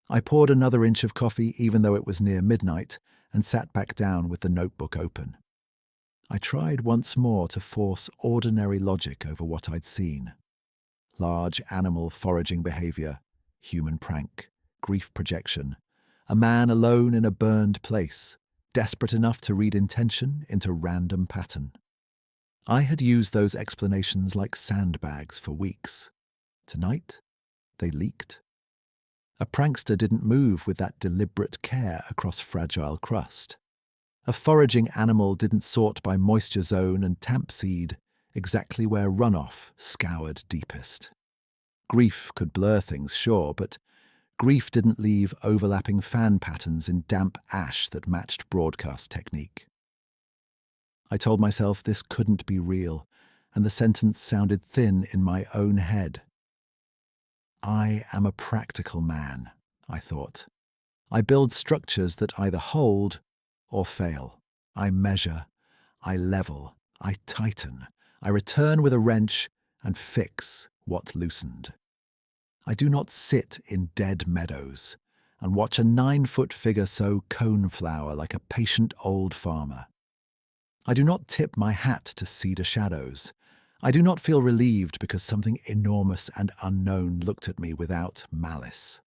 I poured another inch of coffee even though it was near midnight and sat back down with the notebook open. I tried once more to force ordinary logic over what I'd seen. Large animal foraging behavior, human prank, grief projection, a man alone in a burned place, desperate enough to read intention into random pattern. I had used those explanations like sandbags for weeks. Tonight, they leaked. A prankster didn't move with that deliberate care across fragile crust. A foraging animal didn't sort by moisture zone and tamp seed, exactly where runoff scoured deepest. Grief could blur things, sure, but grief didn't leave overlapping fan patterns in damp ash that matched broadcast technique. I told myself this couldn't be real, and the sentence sounded thin in my own head. I am a practical man, I thought. I build structures that either hold or fail. I measure, I level, I tighten, I return with a wrench and fix what loosened. I do not sit in dead meadows and watch a 9-foot figure sow coneflower like a patient old farmer. I do not tip my hat to cedar shadows. I do not feel relieved because something enormous and unknown looked at me without malice.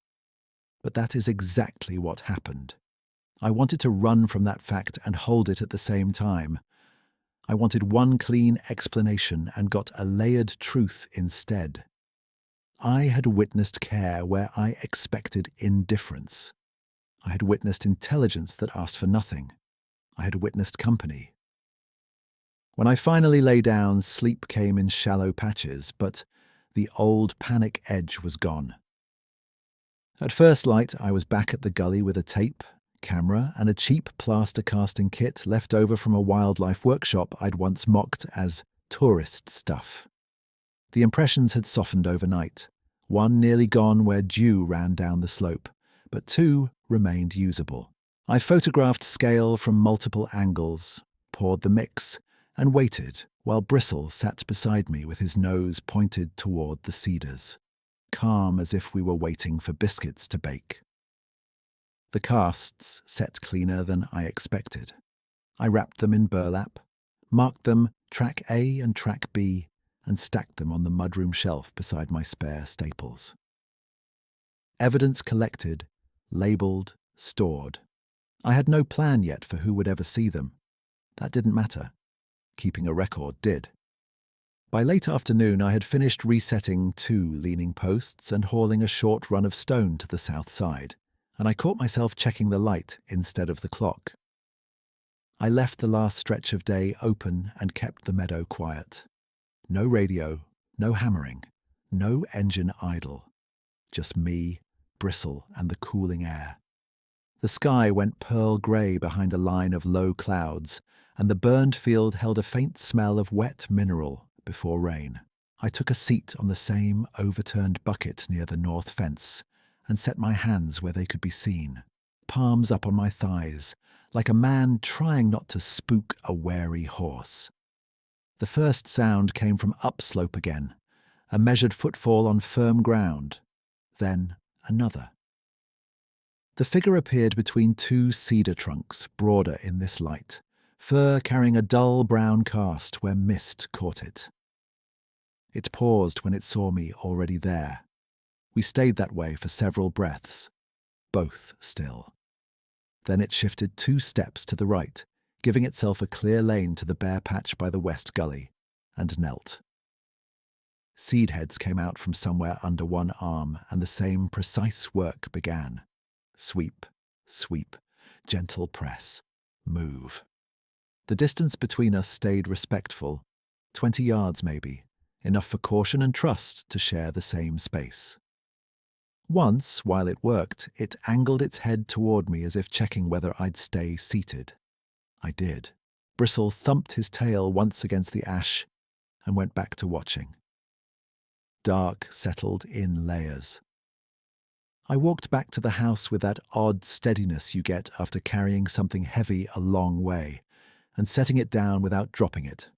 But that is exactly what happened. I wanted to run from that fact and hold it at the same time. I wanted one clean explanation and got a layered truth instead. I had witnessed care where I expected indifference. I had witnessed intelligence that asked for nothing. I had witnessed company. When I finally lay down, sleep came in shallow patches, but the old panic edge was gone. At first light, I was back at the gully with a tape, camera, and a cheap plaster casting kit left over from a wildlife workshop I'd once mocked as tourist stuff. The impressions had softened overnight, one nearly gone where dew ran down the slope, but two remained usable. I photographed scale from multiple angles, poured the mix, and waited while Bristle sat beside me with his nose pointed toward the cedars, calm as if we were waiting for biscuits to bake. The casts set cleaner than I expected. I wrapped them in burlap, marked them track A and track B, and stacked them on the mudroom shelf beside my spare staples. Evidence collected, labelled, stored. I had no plan yet for who would ever see them. That didn't matter. Keeping a record did. By late afternoon, I had finished resetting 2 leaning posts and hauling a short run of stone to the south side, and I caught myself checking the light instead of the clock. I left the last stretch of day open and kept the meadow quiet. No radio, no hammering, no engine idle. Just me, Bristle, and the cooling air. The sky went pearl grey behind a line of low clouds, and the burned field held a faint smell of wet mineral before rain. I took a seat on the same overturned bucket near the north fence and set my hands where they could be seen, palms up on my thighs, like a man trying not to spook a wary horse. The first sound came from upslope again, a measured footfall on firm ground, then another. The figure appeared between two cedar trunks, broader in this light, fur carrying a dull brown cast where mist caught it. It paused when it saw me already there. We stayed that way for several breaths, both still. Then it shifted 2 steps to the right, giving itself a clear lane to the bare patch by the west gully, and knelt. Seed heads came out from somewhere under one arm, and the same precise work began. Sweep, sweep, gentle press, move. The distance between us stayed respectful, 20 yards maybe, enough for caution and trust to share the same space. Once, while it worked, it angled its head toward me as if checking whether I'd stay seated. I did. Bristle thumped his tail once against the ash and went back to watching. Dark settled in layers. I walked back to the house with that odd steadiness you get after carrying something heavy a long way and setting it down without dropping it.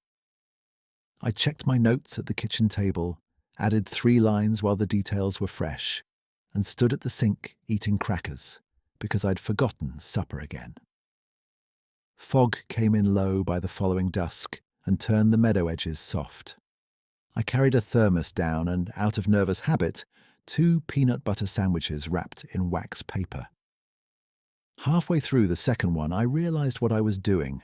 I checked my notes at the kitchen table, added 3 lines while the details were fresh, and stood at the sink eating crackers because I'd forgotten supper again. Fog came in low by the following dusk and turned the meadow edges soft. I carried a thermos down and, out of nervous habit, 2 peanut butter sandwiches wrapped in wax paper. Halfway through the second one, I realized what I was doing,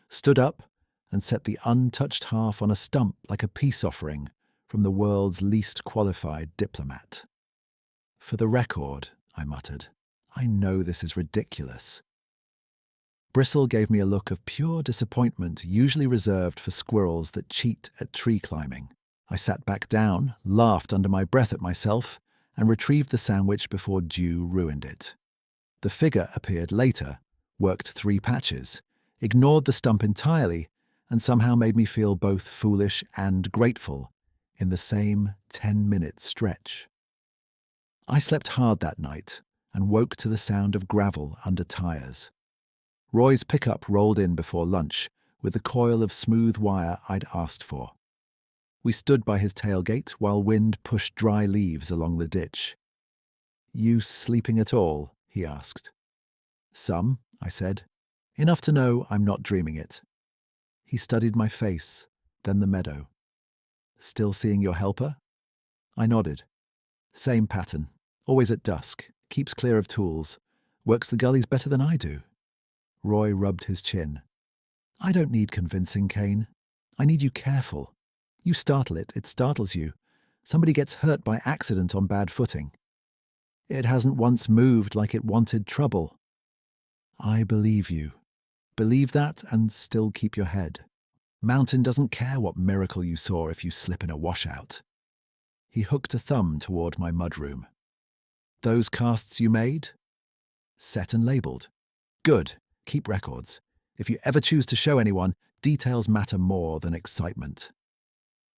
stood up, and set the untouched half on a stump like a peace offering from the world's least qualified diplomat. For the record, I muttered, I know this is ridiculous. Bristle gave me a look of pure disappointment usually reserved for squirrels that cheat at tree climbing. I sat back down, laughed under my breath at myself, and retrieved the sandwich before dew ruined it. The figure appeared later, worked 3 patches, ignored the stump entirely, and somehow made me feel both foolish and grateful in the same 10-minute stretch. I slept hard that night and woke to the sound of gravel under tires. Roy's pickup rolled in before lunch with the coil of smooth wire I'd asked for. We stood by his tailgate while wind pushed dry leaves along the ditch. "You sleeping at all?" he asked. "Some," I said. "Enough to know I'm not dreaming it." He studied my face, then the meadow. "Still seeing your helper?" I nodded. "Same pattern. Always at dusk. Keeps clear of tools. Works the gullies better than I do." Roy rubbed his chin. "I don't need convincing, Kane. I need you careful. You startle it, it startles you. Somebody gets hurt by accident on bad footing. It hasn't once moved like it wanted trouble. I believe you. Believe that and still keep your head. Mountain doesn't care what miracle you saw if you slip in a washout." He hooked a thumb toward my mudroom. "Those casts you made?" "Set and labelled." "Good. Keep records. If you ever choose to show anyone, details matter more than excitement."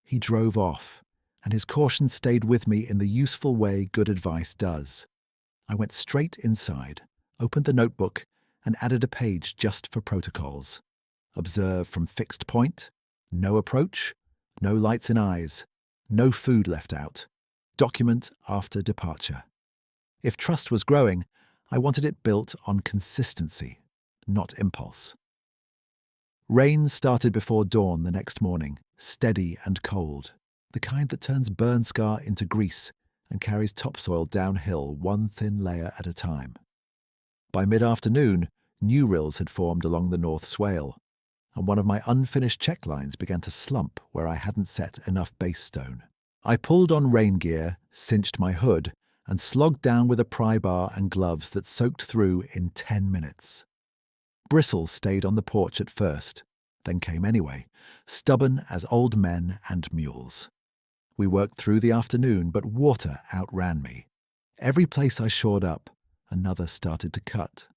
He drove off, and his caution stayed with me in the useful way good advice does. I went straight inside, opened the notebook, and added a page just for protocols. Observe from fixed point, no approach, no lights in eyes, no food left out. Document after departure. If trust was growing, I wanted it built on consistency, not impulse. Rain started before dawn the next morning, steady and cold, the kind that turns burn scar into grease and carries topsoil downhill 1 thin layer at a time. By mid-afternoon, new rills had formed along the north swale, and one of my unfinished check lines began to slump where I hadn't set enough base stone. I pulled on rain gear, cinched my hood, and slogged down with a pry bar and gloves that soaked through in 10 minutes. Bristle stayed on the porch at first, then came anyway, stubborn as old men and mules. We worked through the afternoon, but water outran me. Every place I shored up, another started to cut.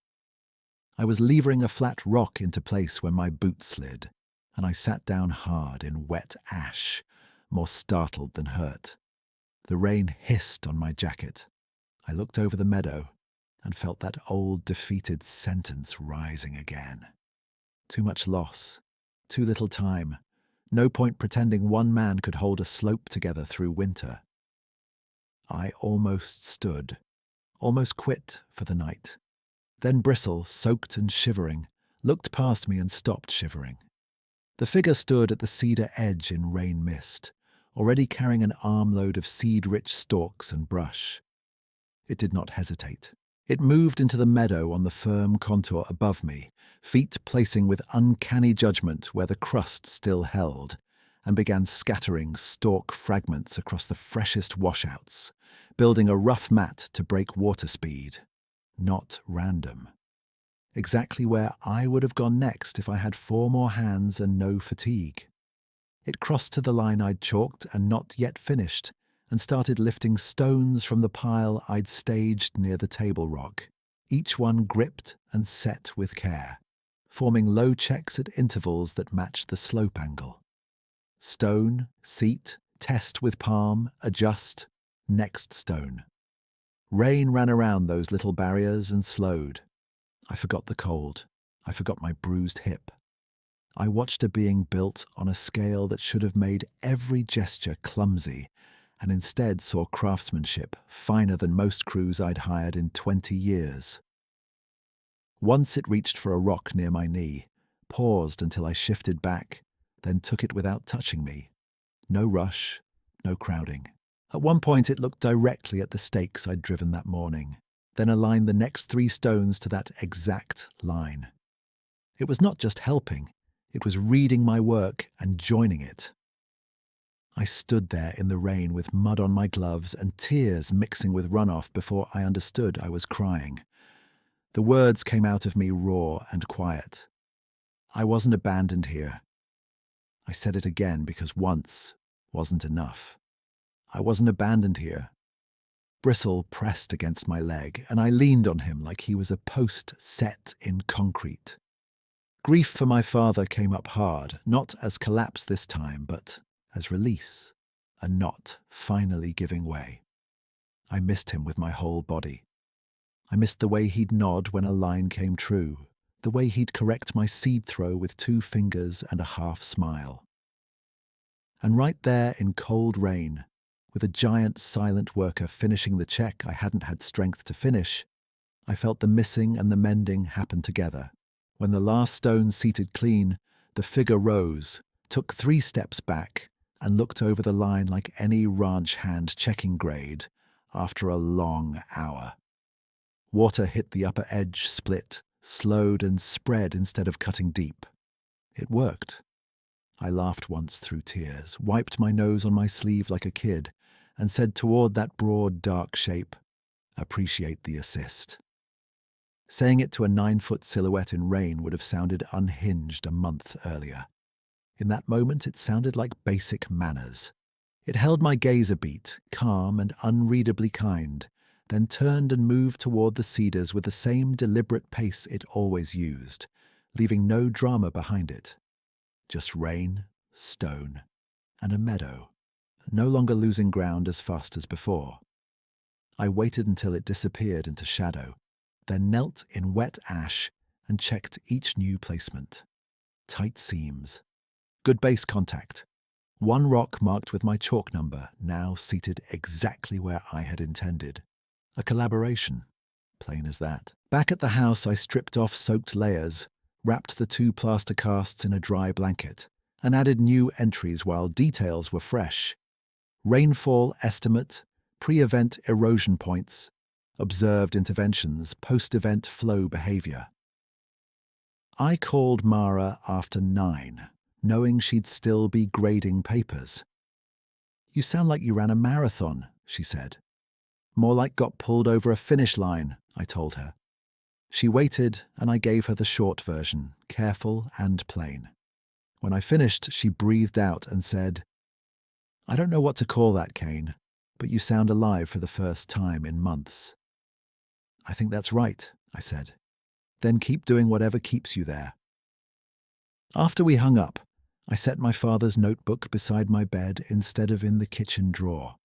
I was levering a flat rock into place when my boot slid, and I sat down hard in wet ash, more startled than hurt. The rain hissed on my jacket. I looked over the meadow and felt that old defeated sentence rising again. Too much loss, too little time, no point pretending one man could hold a slope together through winter. I almost stood, almost quit for the night. Then Bristle, soaked and shivering, looked past me and stopped shivering. The figure stood at the cedar edge in rain mist, already carrying an armload of seed-rich stalks and brush. It did not hesitate. It moved into the meadow on the firm contour above me, feet placing with uncanny judgment where the crust still held, and began scattering stalk fragments across the freshest washouts, building a rough mat to break water speed. Not random. Exactly where I would have gone next if I had 4 more hands and no fatigue. It crossed to the line I'd chalked and not yet finished, and started lifting stones from the pile I'd staged near the table rock, each one gripped and set with care, forming low checks at intervals that matched the slope angle. Stone, seat, test with palm, adjust, next stone. Rain ran around those little barriers and slowed. I forgot the cold. I forgot my bruised hip. I watched a being built on a scale that should have made every gesture clumsy, and instead saw craftsmanship finer than most crews I'd hired in 20 years. Once it reached for a rock near my knee, paused until I shifted back, then took it without touching me. No rush, no crowding. At one point it looked directly at the stakes I'd driven that morning, then aligned the next 3 stones to that exact line. It was not just helping, it was reading my work and joining it. I stood there in the rain with mud on my gloves and tears mixing with runoff before I understood I was crying. The words came out of me raw and quiet. I wasn't abandoned here. I said it again because once wasn't enough. I wasn't abandoned here. Bristle pressed against my leg, and I leaned on him like he was a post set in concrete. Grief for my father came up hard, not as collapse this time, but as release, a knot finally giving way. I missed him with my whole body. I missed the way he'd nod when a line came true, the way he'd correct my seed throw with 2 fingers and a half smile. And right there in cold rain, with a giant silent worker finishing the check I hadn't had strength to finish, I felt the missing and the mending happen together. When the last stone seated clean, the figure rose, took 3 steps back, and looked over the line like any ranch hand checking grade after a long hour. Water hit the upper edge, split, slowed and spread instead of cutting deep. It worked. I laughed once through tears, wiped my nose on my sleeve like a kid, and said toward that broad, dark shape, "Appreciate the assist." Saying it to a 9-foot silhouette in rain would have sounded unhinged a month earlier. In that moment, it sounded like basic manners. It held my gaze a beat, calm and unreadably kind, then turned and moved toward the cedars with the same deliberate pace it always used, leaving no drama behind it. Just rain, stone, and a meadow, no longer losing ground as fast as before. I waited until it disappeared into shadow, then knelt in wet ash and checked each new placement. Tight seams. Good base contact. 1 rock marked with my chalk number, now seated exactly where I had intended. A collaboration. Plain as that. Back at the house, I stripped off soaked layers, wrapped the 2 plaster casts in a dry blanket, and added new entries while details were fresh. Rainfall estimate, pre-event erosion points, observed interventions, post-event flow behavior. I called Mara after 9, knowing she'd still be grading papers. "You sound like you ran a marathon," she said. "More like got pulled over a finish line," I told her. She waited, and I gave her the short version, careful and plain. When I finished, she breathed out and said, "I don't know what to call that, Kane, but you sound alive for the first time in months." "I think that's right," I said. "Then keep doing whatever keeps you there." After we hung up, I set my father's notebook beside my bed instead of in the kitchen drawer.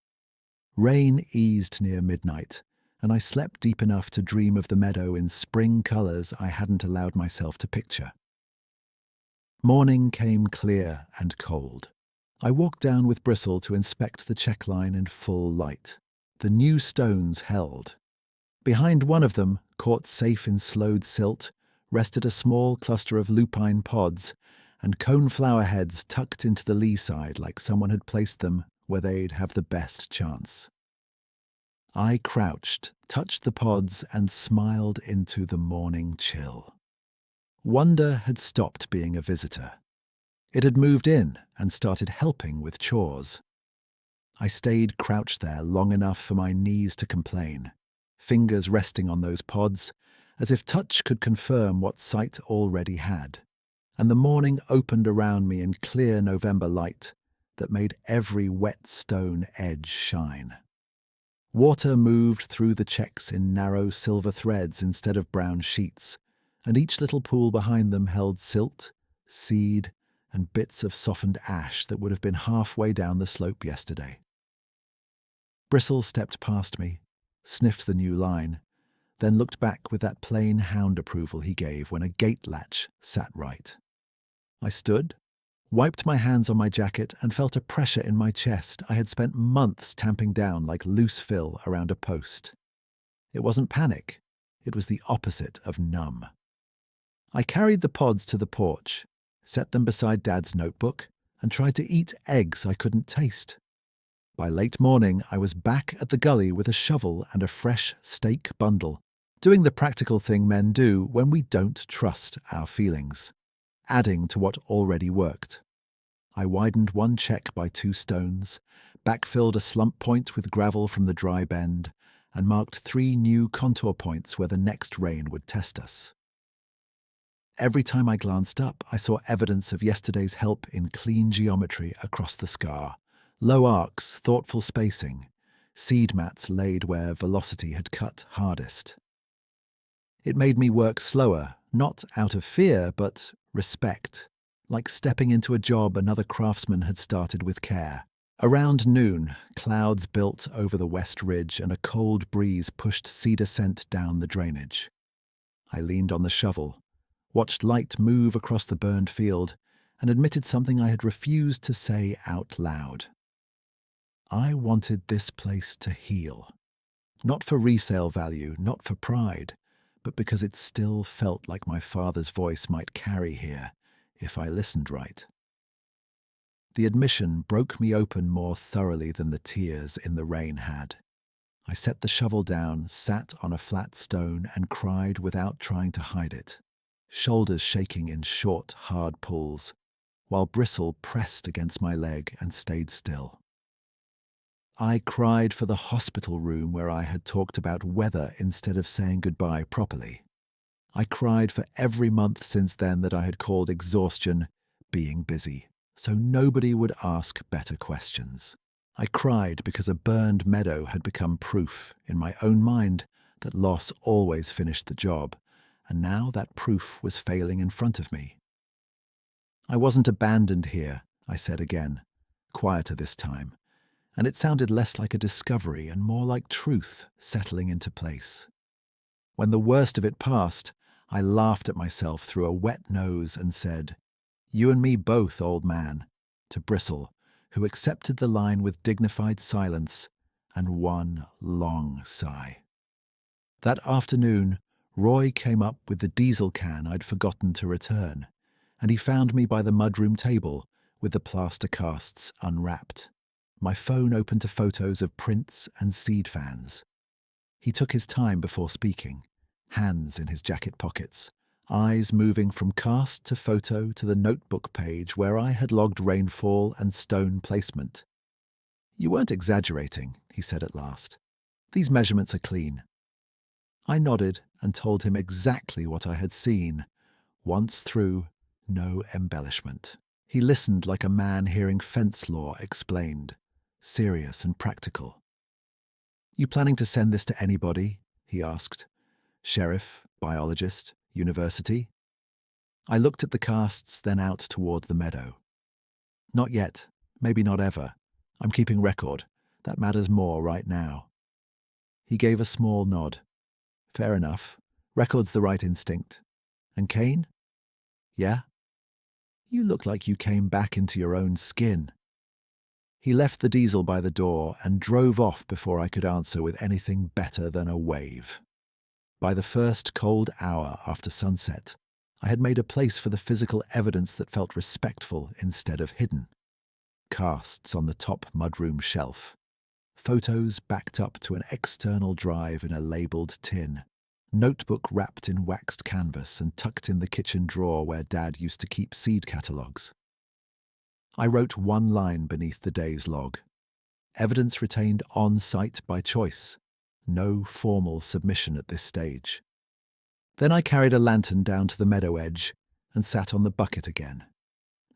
Rain eased near midnight, and I slept deep enough to dream of the meadow in spring colours I hadn't allowed myself to picture. Morning came clear and cold. I walked down with Bristle to inspect the check line in full light. The new stones held. Behind one of them, caught safe in slowed silt, rested a small cluster of lupine pods, and coneflower heads tucked into the lee side like someone had placed them where they'd have the best chance. I crouched, touched the pods, and smiled into the morning chill. Wonder had stopped being a visitor. It had moved in and started helping with chores. I stayed crouched there long enough for my knees to complain, fingers resting on those pods, as if touch could confirm what sight already had. And the morning opened around me in clear November light that made every wet stone edge shine. Water moved through the checks in narrow silver threads instead of brown sheets, and each little pool behind them held silt, seed, and bits of softened ash that would have been halfway down the slope yesterday. Bristle stepped past me, sniffed the new line, then looked back with that plain hound approval he gave when a gate latch sat right. I stood, wiped my hands on my jacket, and felt a pressure in my chest I had spent months tamping down like loose fill around a post. It wasn't panic. It was the opposite of numb. I carried the pods to the porch, set them beside Dad's notebook, and tried to eat eggs I couldn't taste. By late morning, I was back at the gully with a shovel and a fresh steak bundle, doing the practical thing men do when we don't trust our feelings, adding to what already worked. I widened one check by 2 stones, backfilled a slump point with gravel from the dry bend, and marked 3 new contour points where the next rain would test us. Every time I glanced up, I saw evidence of yesterday's help in clean geometry across the scar. Low arcs, thoughtful spacing, seed mats laid where velocity had cut hardest. It made me work slower, not out of fear, but respect, like stepping into a job another craftsman had started with care. Around noon, clouds built over the west ridge and a cold breeze pushed cedar scent down the drainage. I leaned on the shovel, watched light move across the burned field, and admitted something I had refused to say out loud. I wanted this place to heal. Not for resale value, not for pride, but because it still felt like my father's voice might carry here, if I listened right. The admission broke me open more thoroughly than the tears in the rain had. I set the shovel down, sat on a flat stone, and cried without trying to hide it, shoulders shaking in short, hard pulls, while Bristle pressed against my leg and stayed still. I cried for the hospital room where I had talked about weather instead of saying goodbye properly. I cried for every month since then that I had called exhaustion being busy, so nobody would ask better questions. I cried because a burned meadow had become proof in my own mind that loss always finished the job, and now that proof was failing in front of me. I wasn't abandoned here, I said again, quieter this time, and it sounded less like a discovery and more like truth settling into place. When the worst of it passed, I laughed at myself through a wet nose and said, "You and me both, old man," to Bristle, who accepted the line with dignified silence and one long sigh. That afternoon, Roy came up with the diesel can I'd forgotten to return, and he found me by the mudroom table with the plaster casts unwrapped, my phone open to photos of prints and seed fans. He took his time before speaking, hands in his jacket pockets, eyes moving from cast to photo to the notebook page where I had logged rainfall and stone placement. "You weren't exaggerating," he said at last. "These measurements are clean." I nodded, and told him exactly what I had seen, once through, no embellishment. He listened like a man hearing fence law explained, serious and practical. "You planning to send this to anybody?" he asked. "Sheriff, biologist, university?" I looked at the casts, then out toward the meadow. "Not yet. Maybe not ever. I'm keeping record. That matters more right now." He gave a small nod. "Fair enough. Record's the right instinct. And Kane?" "Yeah?" "You look like you came back into your own skin." He left the diesel by the door and drove off before I could answer with anything better than a wave. By the first cold hour after sunset, I had made a place for the physical evidence that felt respectful instead of hidden. Casts on the top mudroom shelf. Photos backed up to an external drive in a labelled tin. Notebook wrapped in waxed canvas and tucked in the kitchen drawer where Dad used to keep seed catalogues. I wrote one line beneath the day's log. Evidence retained on site by choice. No formal submission at this stage. Then I carried a lantern down to the meadow edge and sat on the bucket again.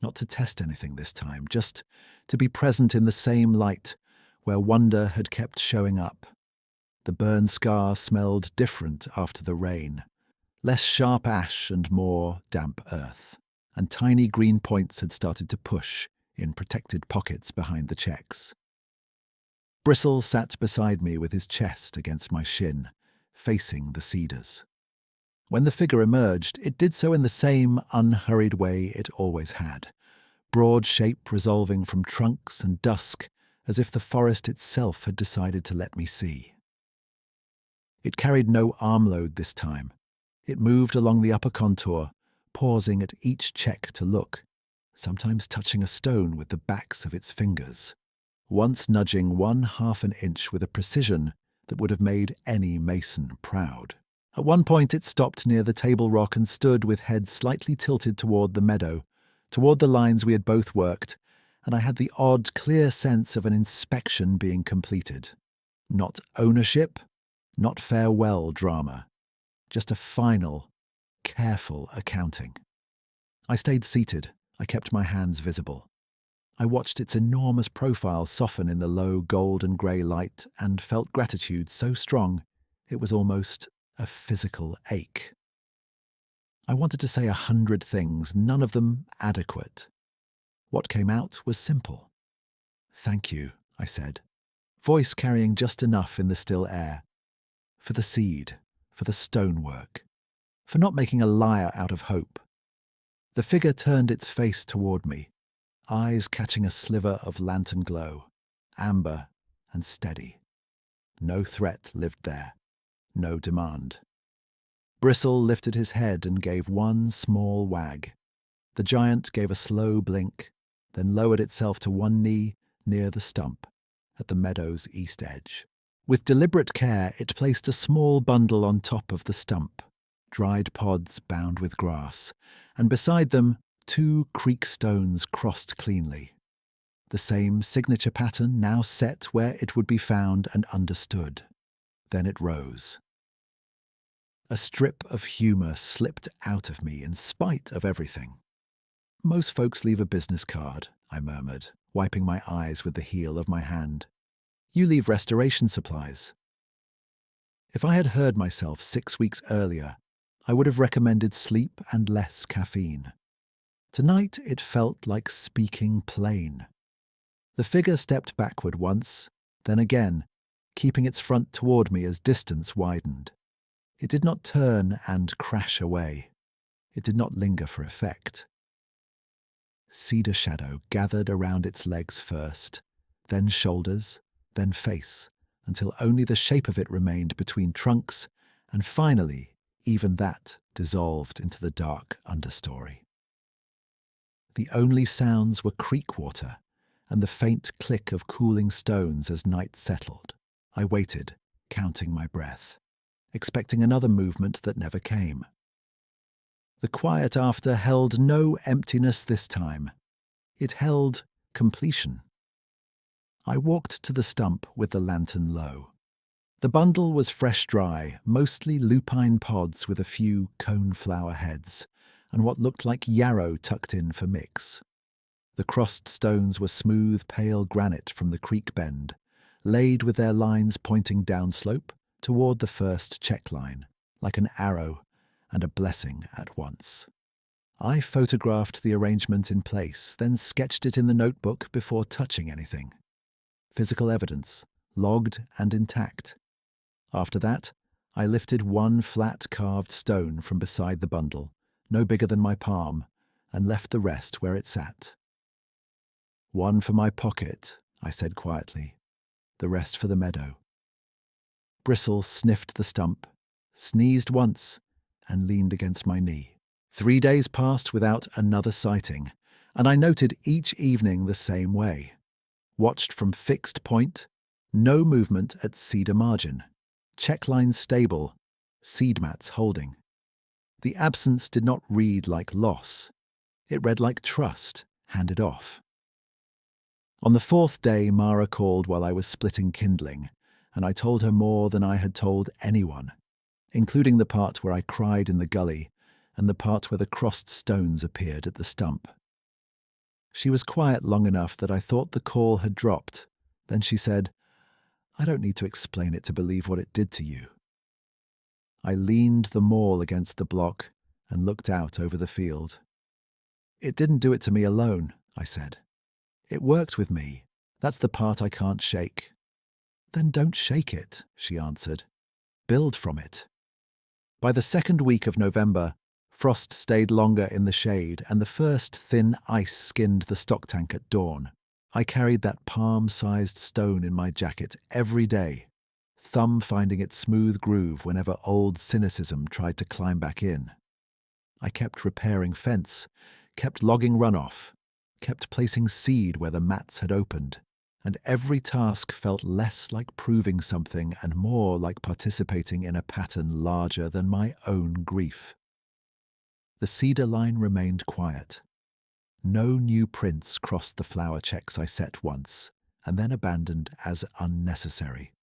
Not to test anything this time, just to be present in the same light where wonder had kept showing up. The burn scar smelled different after the rain. Less sharp ash and more damp earth. And tiny green points had started to push in protected pockets behind the checks. Bristle sat beside me with his chest against my shin, facing the cedars. When the figure emerged, it did so in the same unhurried way it always had, broad shape resolving from trunks and dusk, as if the forest itself had decided to let me see. It carried no armload this time. It moved along the upper contour, pausing at each check to look, sometimes touching a stone with the backs of its fingers, once nudging 1/2 inch with a precision that would have made any mason proud. At one point it stopped near the table rock and stood with head slightly tilted toward the meadow, toward the lines we had both worked, and I had the odd, clear sense of an inspection being completed. Not ownership, not farewell drama, just a final, careful accounting. I stayed seated. I kept my hands visible. I watched its enormous profile soften in the low gold and grey light and felt gratitude so strong it was almost a physical ache. I wanted to say 100 things, none of them adequate. What came out was simple. "Thank you," I said, voice carrying just enough in the still air. For the seed, for the stonework, for not making a liar out of hope. The figure turned its face toward me, eyes catching a sliver of lantern glow, amber and steady. No threat lived there, no demand. Bristle lifted his head and gave one small wag. The giant gave a slow blink, then lowered itself to one knee near the stump at the meadow's east edge. With deliberate care, it placed a small bundle on top of the stump, dried pods bound with grass, and beside them 2 creek stones crossed cleanly. The same signature pattern now set where it would be found and understood. Then it rose. A strip of humour slipped out of me in spite of everything. "Most folks leave a business card," I murmured, wiping my eyes with the heel of my hand. "You leave restoration supplies." If I had heard myself 6 weeks earlier, I would have recommended sleep and less caffeine. Tonight it felt like speaking plain. The figure stepped backward once, then again, keeping its front toward me as distance widened. It did not turn and crash away. It did not linger for effect. Cedar shadow gathered around its legs first, then shoulders, then face, until only the shape of it remained between trunks, and finally, even that dissolved into the dark understory. The only sounds were creek water and the faint click of cooling stones as night settled. I waited, counting my breath, expecting another movement that never came. The quiet after held no emptiness this time. It held completion. I walked to the stump with the lantern low. The bundle was fresh dry, mostly lupine pods with a few coneflower heads, and what looked like yarrow tucked in for mix. The crossed stones were smooth, pale granite from the creek bend, laid with their lines pointing downslope toward the first check line, like an arrow and a blessing at once. I photographed the arrangement in place, then sketched it in the notebook before touching anything. Physical evidence, logged and intact. After that, I lifted one flat carved stone from beside the bundle, no bigger than my palm, and left the rest where it sat. "One for my pocket," I said quietly, "the rest for the meadow." Bristle sniffed the stump, sneezed once, and leaned against my knee. 3 days passed without another sighting, and I noted each evening the same way. Watched from fixed point, no movement at cedar margin. Check lines stable, seed mats holding. The absence did not read like loss. It read like trust, handed off. On the 4th day, Mara called while I was splitting kindling, and I told her more than I had told anyone, including the part where I cried in the gully and the part where the crossed stones appeared at the stump. She was quiet long enough that I thought the call had dropped. Then she said, "I don't need to explain it to believe what it did to you." I leaned the maul against the block and looked out over the field. "It didn't do it to me alone," I said. "It worked with me. That's the part I can't shake." "Then don't shake it," she answered. "Build from it." By the 2nd week of November, frost stayed longer in the shade and the first thin ice skinned the stock tank at dawn. I carried that palm-sized stone in my jacket every day, thumb finding its smooth groove whenever old cynicism tried to climb back in. I kept repairing fence, kept logging runoff, kept placing seed where the mats had opened, and every task felt less like proving something and more like participating in a pattern larger than my own grief. The cedar line remained quiet. No new prints crossed the flower checks I set once, and then abandoned as unnecessary.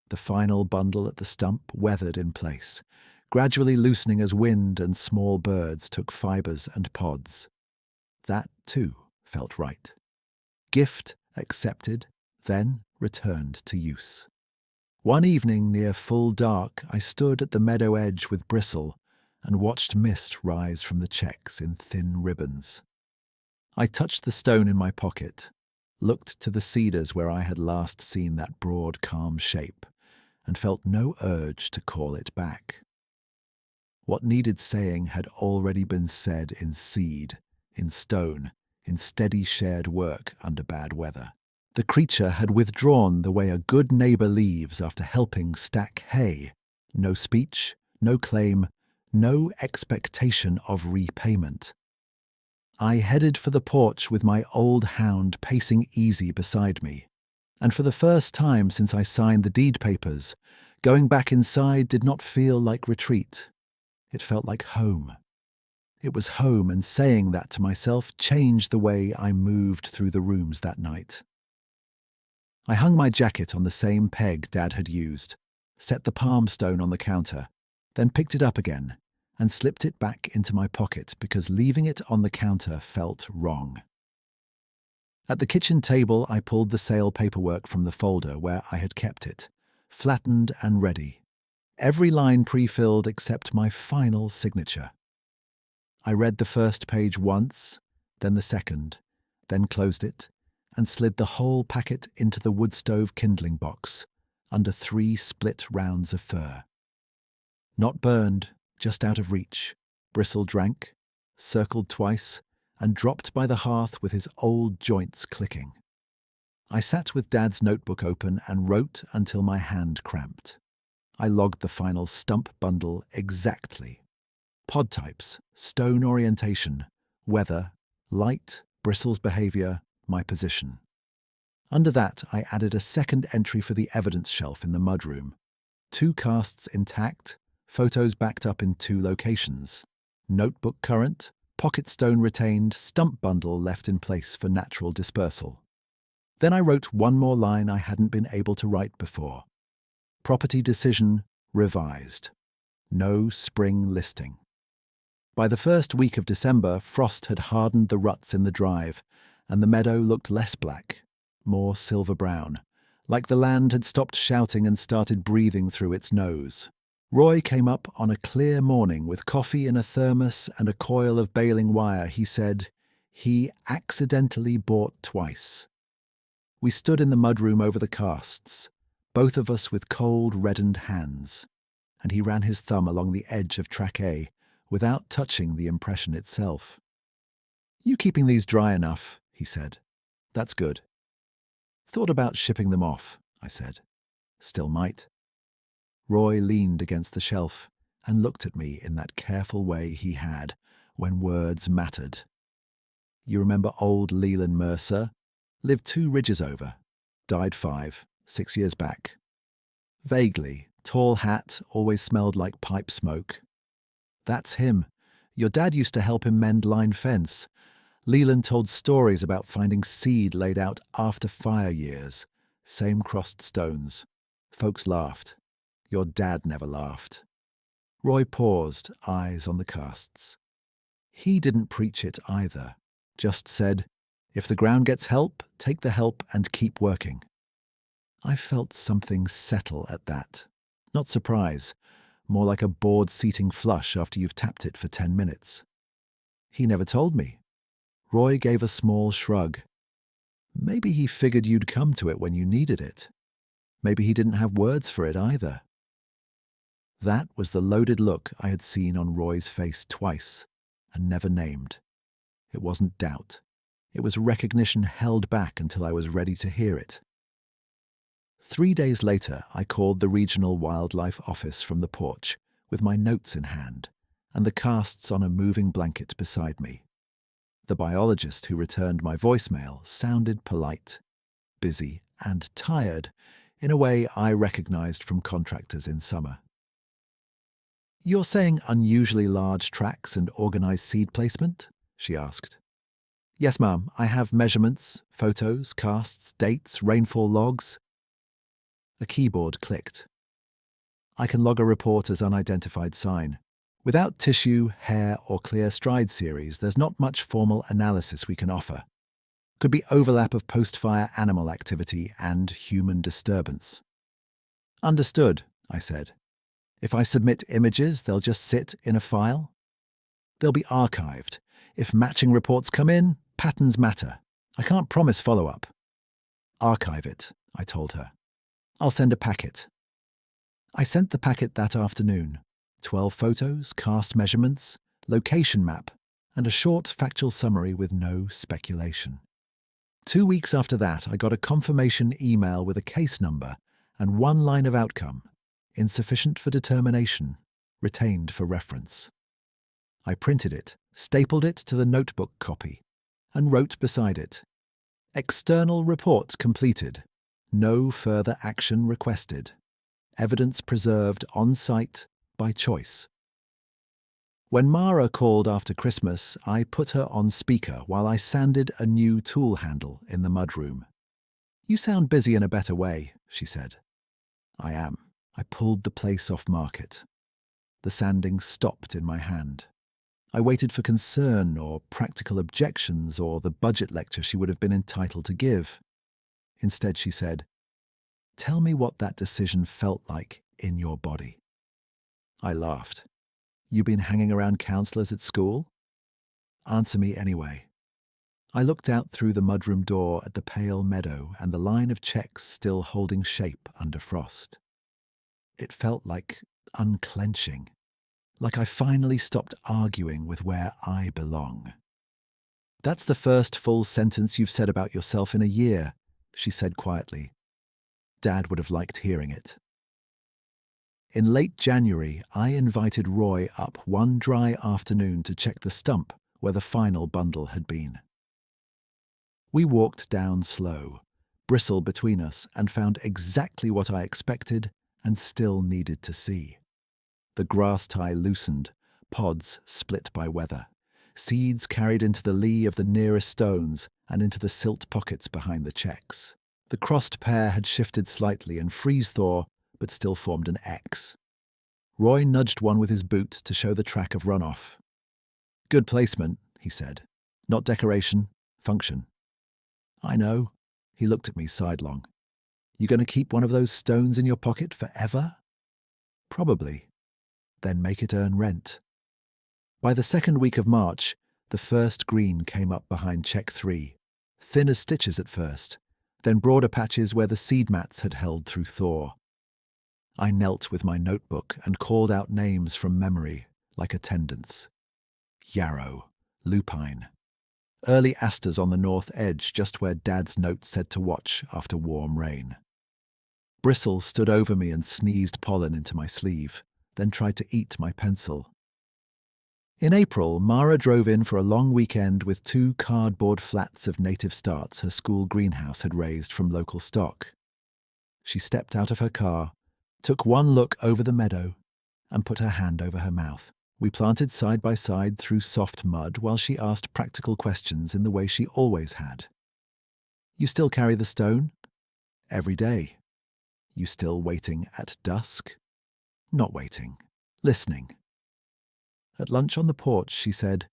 The final bundle at the stump weathered in place, gradually loosening as wind and small birds took fibers and pods. That, too, felt right. Gift accepted, then returned to use. One evening near full dark, I stood at the meadow edge with Bristle and watched mist rise from the checks in thin ribbons. I touched the stone in my pocket, looked to the cedars where I had last seen that broad, calm shape, and felt no urge to call it back. What needed saying had already been said in seed, in stone, in steady shared work under bad weather. The creature had withdrawn the way a good neighbor leaves after helping stack hay. No speech, no claim, no expectation of repayment. I headed for the porch with my old hound pacing easy beside me, and for the first time since I signed the deed papers, going back inside did not feel like retreat. It felt like home. It was home, and saying that to myself changed the way I moved through the rooms that night. I hung my jacket on the same peg Dad had used, set the palm stone on the counter, then picked it up again and slipped it back into my pocket because leaving it on the counter felt wrong. At the kitchen table, I pulled the sale paperwork from the folder where I had kept it, flattened and ready. Every line pre-filled except my final signature. I read the first page once, then the second, then closed it, and slid the whole packet into the wood stove kindling box, under 3 split rounds of fir. Not burned, just out of reach, Bristle drank, circled twice, and dropped by the hearth with his old joints clicking. I sat with Dad's notebook open and wrote until my hand cramped. I logged the final stump bundle exactly. Pod types, stone orientation, weather, light, Bristle's behavior, my position. Under that, I added a second entry for the evidence shelf in the mudroom. 2 casts intact, photos backed up in 2 locations. Notebook current, pocket stone retained, stump bundle left in place for natural dispersal. Then I wrote one more line I hadn't been able to write before. Property decision revised. No spring listing. By the first week of December, frost had hardened the ruts in the drive, and the meadow looked less black, more silver-brown, like the land had stopped shouting and started breathing through its nose. Roy came up on a clear morning with coffee in a thermos and a coil of baling wire. He said he accidentally bought twice. We stood in the mudroom over the casts, both of us with cold, reddened hands, and he ran his thumb along the edge of track A without touching the impression itself. "You keeping these dry enough?" he said. "That's good." "Thought about shipping them off," I said. "Still might." Roy leaned against the shelf and looked at me in that careful way he had when words mattered. "You remember old Leland Mercer? Lived 2 ridges over. Died 5, 6 years back. Vaguely, tall hat, always smelled like pipe smoke." "That's him. Your dad used to help him mend line fence. Leland told stories about finding seed laid out after fire years. Same crossed stones. Folks laughed. Your dad never laughed." Roy paused, eyes on the casts. He didn't preach it either, just said, "If the ground gets help, take the help and keep working." I felt something settle at that. Not surprise, more like a board-seating flush after you've tapped it for 10 minutes. "He never told me." Roy gave a small shrug. "Maybe he figured you'd come to it when you needed it. Maybe he didn't have words for it either." That was the loaded look I had seen on Roy's face twice, and never named. It wasn't doubt. It was recognition held back until I was ready to hear it. 3 days later, I called the regional wildlife office from the porch with my notes in hand and the casts on a moving blanket beside me. The biologist who returned my voicemail sounded polite, busy, and tired in a way I recognized from contractors in summer. "You're saying unusually large tracks and organized seed placement?" she asked. "Yes, ma'am. I have measurements, photos, casts, dates, rainfall logs." A keyboard clicked. "I can log a report as unidentified sign. Without tissue, hair, or clear stride series, there's not much formal analysis we can offer. Could be overlap of post-fire animal activity and human disturbance." "Understood," I said. "If I submit images, they'll just sit in a file?" "They'll be archived. If matching reports come in, patterns matter. I can't promise follow-up." "Archive it," I told her. "I'll send a packet." I sent the packet that afternoon. 12 photos, cast measurements, location map, and a short factual summary with no speculation. 2 weeks after that, I got a confirmation email with a case number and 1 line of outcome: insufficient for determination, retained for reference. I printed it, stapled it to the notebook copy, and wrote beside it, "External report completed. No further action requested. Evidence preserved on site by choice." When Mara called after Christmas, I put her on speaker while I sanded a new tool handle in the mudroom. "You sound busy in a better way," she said. "I am." I pulled the place off market. The sanding stopped in my hand. I waited for concern or practical objections or the budget lecture she would have been entitled to give. Instead, she said, "Tell me what that decision felt like in your body." I laughed. "You been hanging around counselors at school?" "Answer me anyway." I looked out through the mudroom door at the pale meadow and the line of checks still holding shape under frost. It felt like unclenching, like I finally stopped arguing with where I belong. "That's the first full sentence you've said about yourself in a year," she said quietly. Dad would have liked hearing it. In late January, I invited Roy up one dry afternoon to check the stump where the final bundle had been. We walked down slow, bristle between us, and found exactly what I expected and still needed to see. The grass tie loosened, pods split by weather, seeds carried into the lee of the nearest stones and into the silt pockets behind the checks. The crossed pair had shifted slightly and freeze-thaw but still formed an X. Roy nudged one with his boot to show the track of runoff. "Good placement," he said. "Not decoration, function." "I know." He looked at me sidelong. "You going to keep one of those stones in your pocket forever?" "Probably. Then make it earn rent." By the second week of March, the first green came up behind check 3, thin as stitches at first, then broader patches where the seed mats had held through thaw. I knelt with my notebook and called out names from memory, like attendants. Yarrow, lupine, early asters on the north edge just where Dad's note said to watch after warm rain. Bristle stood over me and sneezed pollen into my sleeve, then tried to eat my pencil. In April, Mara drove in for a long weekend with 2 cardboard flats of native starts her school greenhouse had raised from local stock. She stepped out of her car, took one look over the meadow, and put her hand over her mouth. We planted side by side through soft mud while she asked practical questions in the way she always had. "You still carry the stone?" "Every day." "You still waiting at dusk?" "Not waiting. Listening." At lunch on the porch, she said,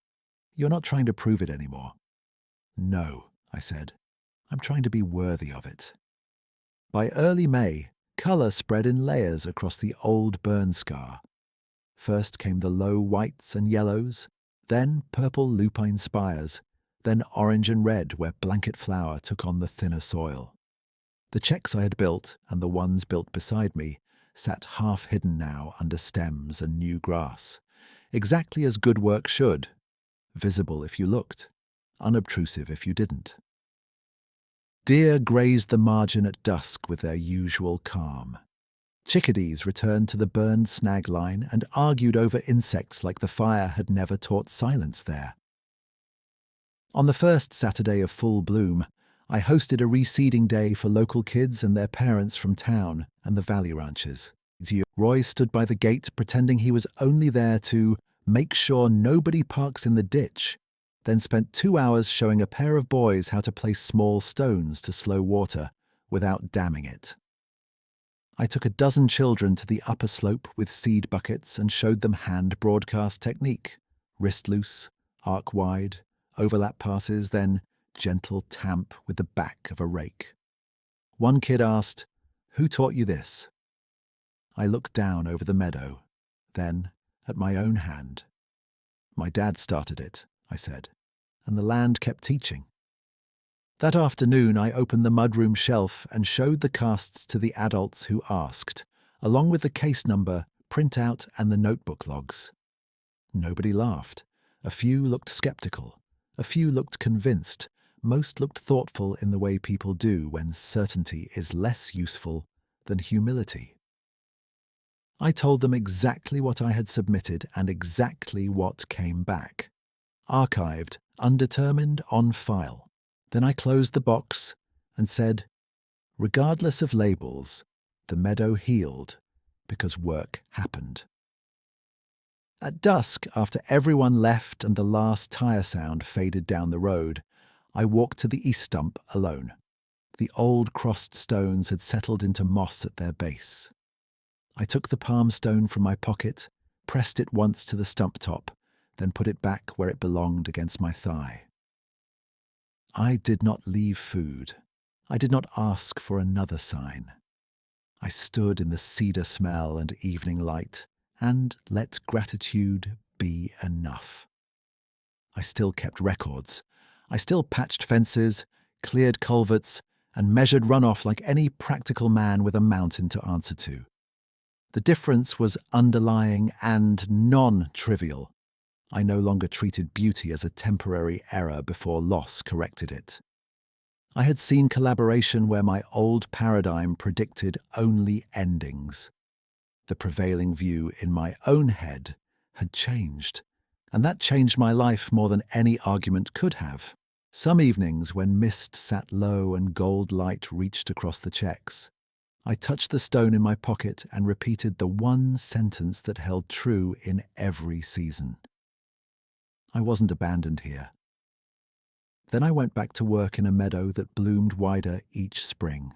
"You're not trying to prove it anymore." "No," I said. "I'm trying to be worthy of it." By early May, colour spread in layers across the old burn scar. First came the low whites and yellows, then purple lupine spires, then orange and red where blanket flower took on the thinner soil. The checks I had built, and the ones built beside me, sat half-hidden now under stems and new grass, exactly as good work should, visible if you looked, unobtrusive if you didn't. Deer grazed the margin at dusk with their usual calm. Chickadees returned to the burned snag line and argued over insects like the fire had never taught silence there. On the first Saturday of full bloom, I hosted a reseeding day for local kids and their parents from town and the valley ranches. Roy stood by the gate pretending he was only there to make sure nobody parks in the ditch, then spent 2 hours showing a pair of boys how to place small stones to slow water without damming it. I took a dozen children to the upper slope with seed buckets and showed them hand broadcast technique, wrist loose, arc wide, overlap passes, then gentle tamp with the back of a rake. One kid asked, "Who taught you this?" I looked down over the meadow, then at my own hand. "My dad started it," I said, "and the land kept teaching." That afternoon I opened the mudroom shelf and showed the casts to the adults who asked, along with the case number, printout and the notebook logs. Nobody laughed. A few looked skeptical. A few looked convinced. Most looked thoughtful in the way people do when certainty is less useful than humility. I told them exactly what I had submitted and exactly what came back. Archived, undetermined, on file. Then I closed the box and said, regardless of labels, the meadow healed because work happened. At dusk, after everyone left and the last tire sound faded down the road, I walked to the east stump alone. The old crossed stones had settled into moss at their base. I took the palm stone from my pocket, pressed it once to the stump top, then put it back where it belonged against my thigh. I did not leave food. I did not ask for another sign. I stood in the cedar smell and evening light and let gratitude be enough. I still kept records. I still patched fences, cleared culverts, and measured runoff like any practical man with a mountain to answer to. The difference was underlying and non-trivial. I no longer treated beauty as a temporary error before loss corrected it. I had seen collaboration where my old paradigm predicted only endings. The prevailing view in my own head had changed, and that changed my life more than any argument could have. Some evenings when mist sat low and gold light reached across the checks, I touched the stone in my pocket and repeated the one sentence that held true in every season. I wasn't abandoned here. Then I went back to work in a meadow that bloomed wider each spring.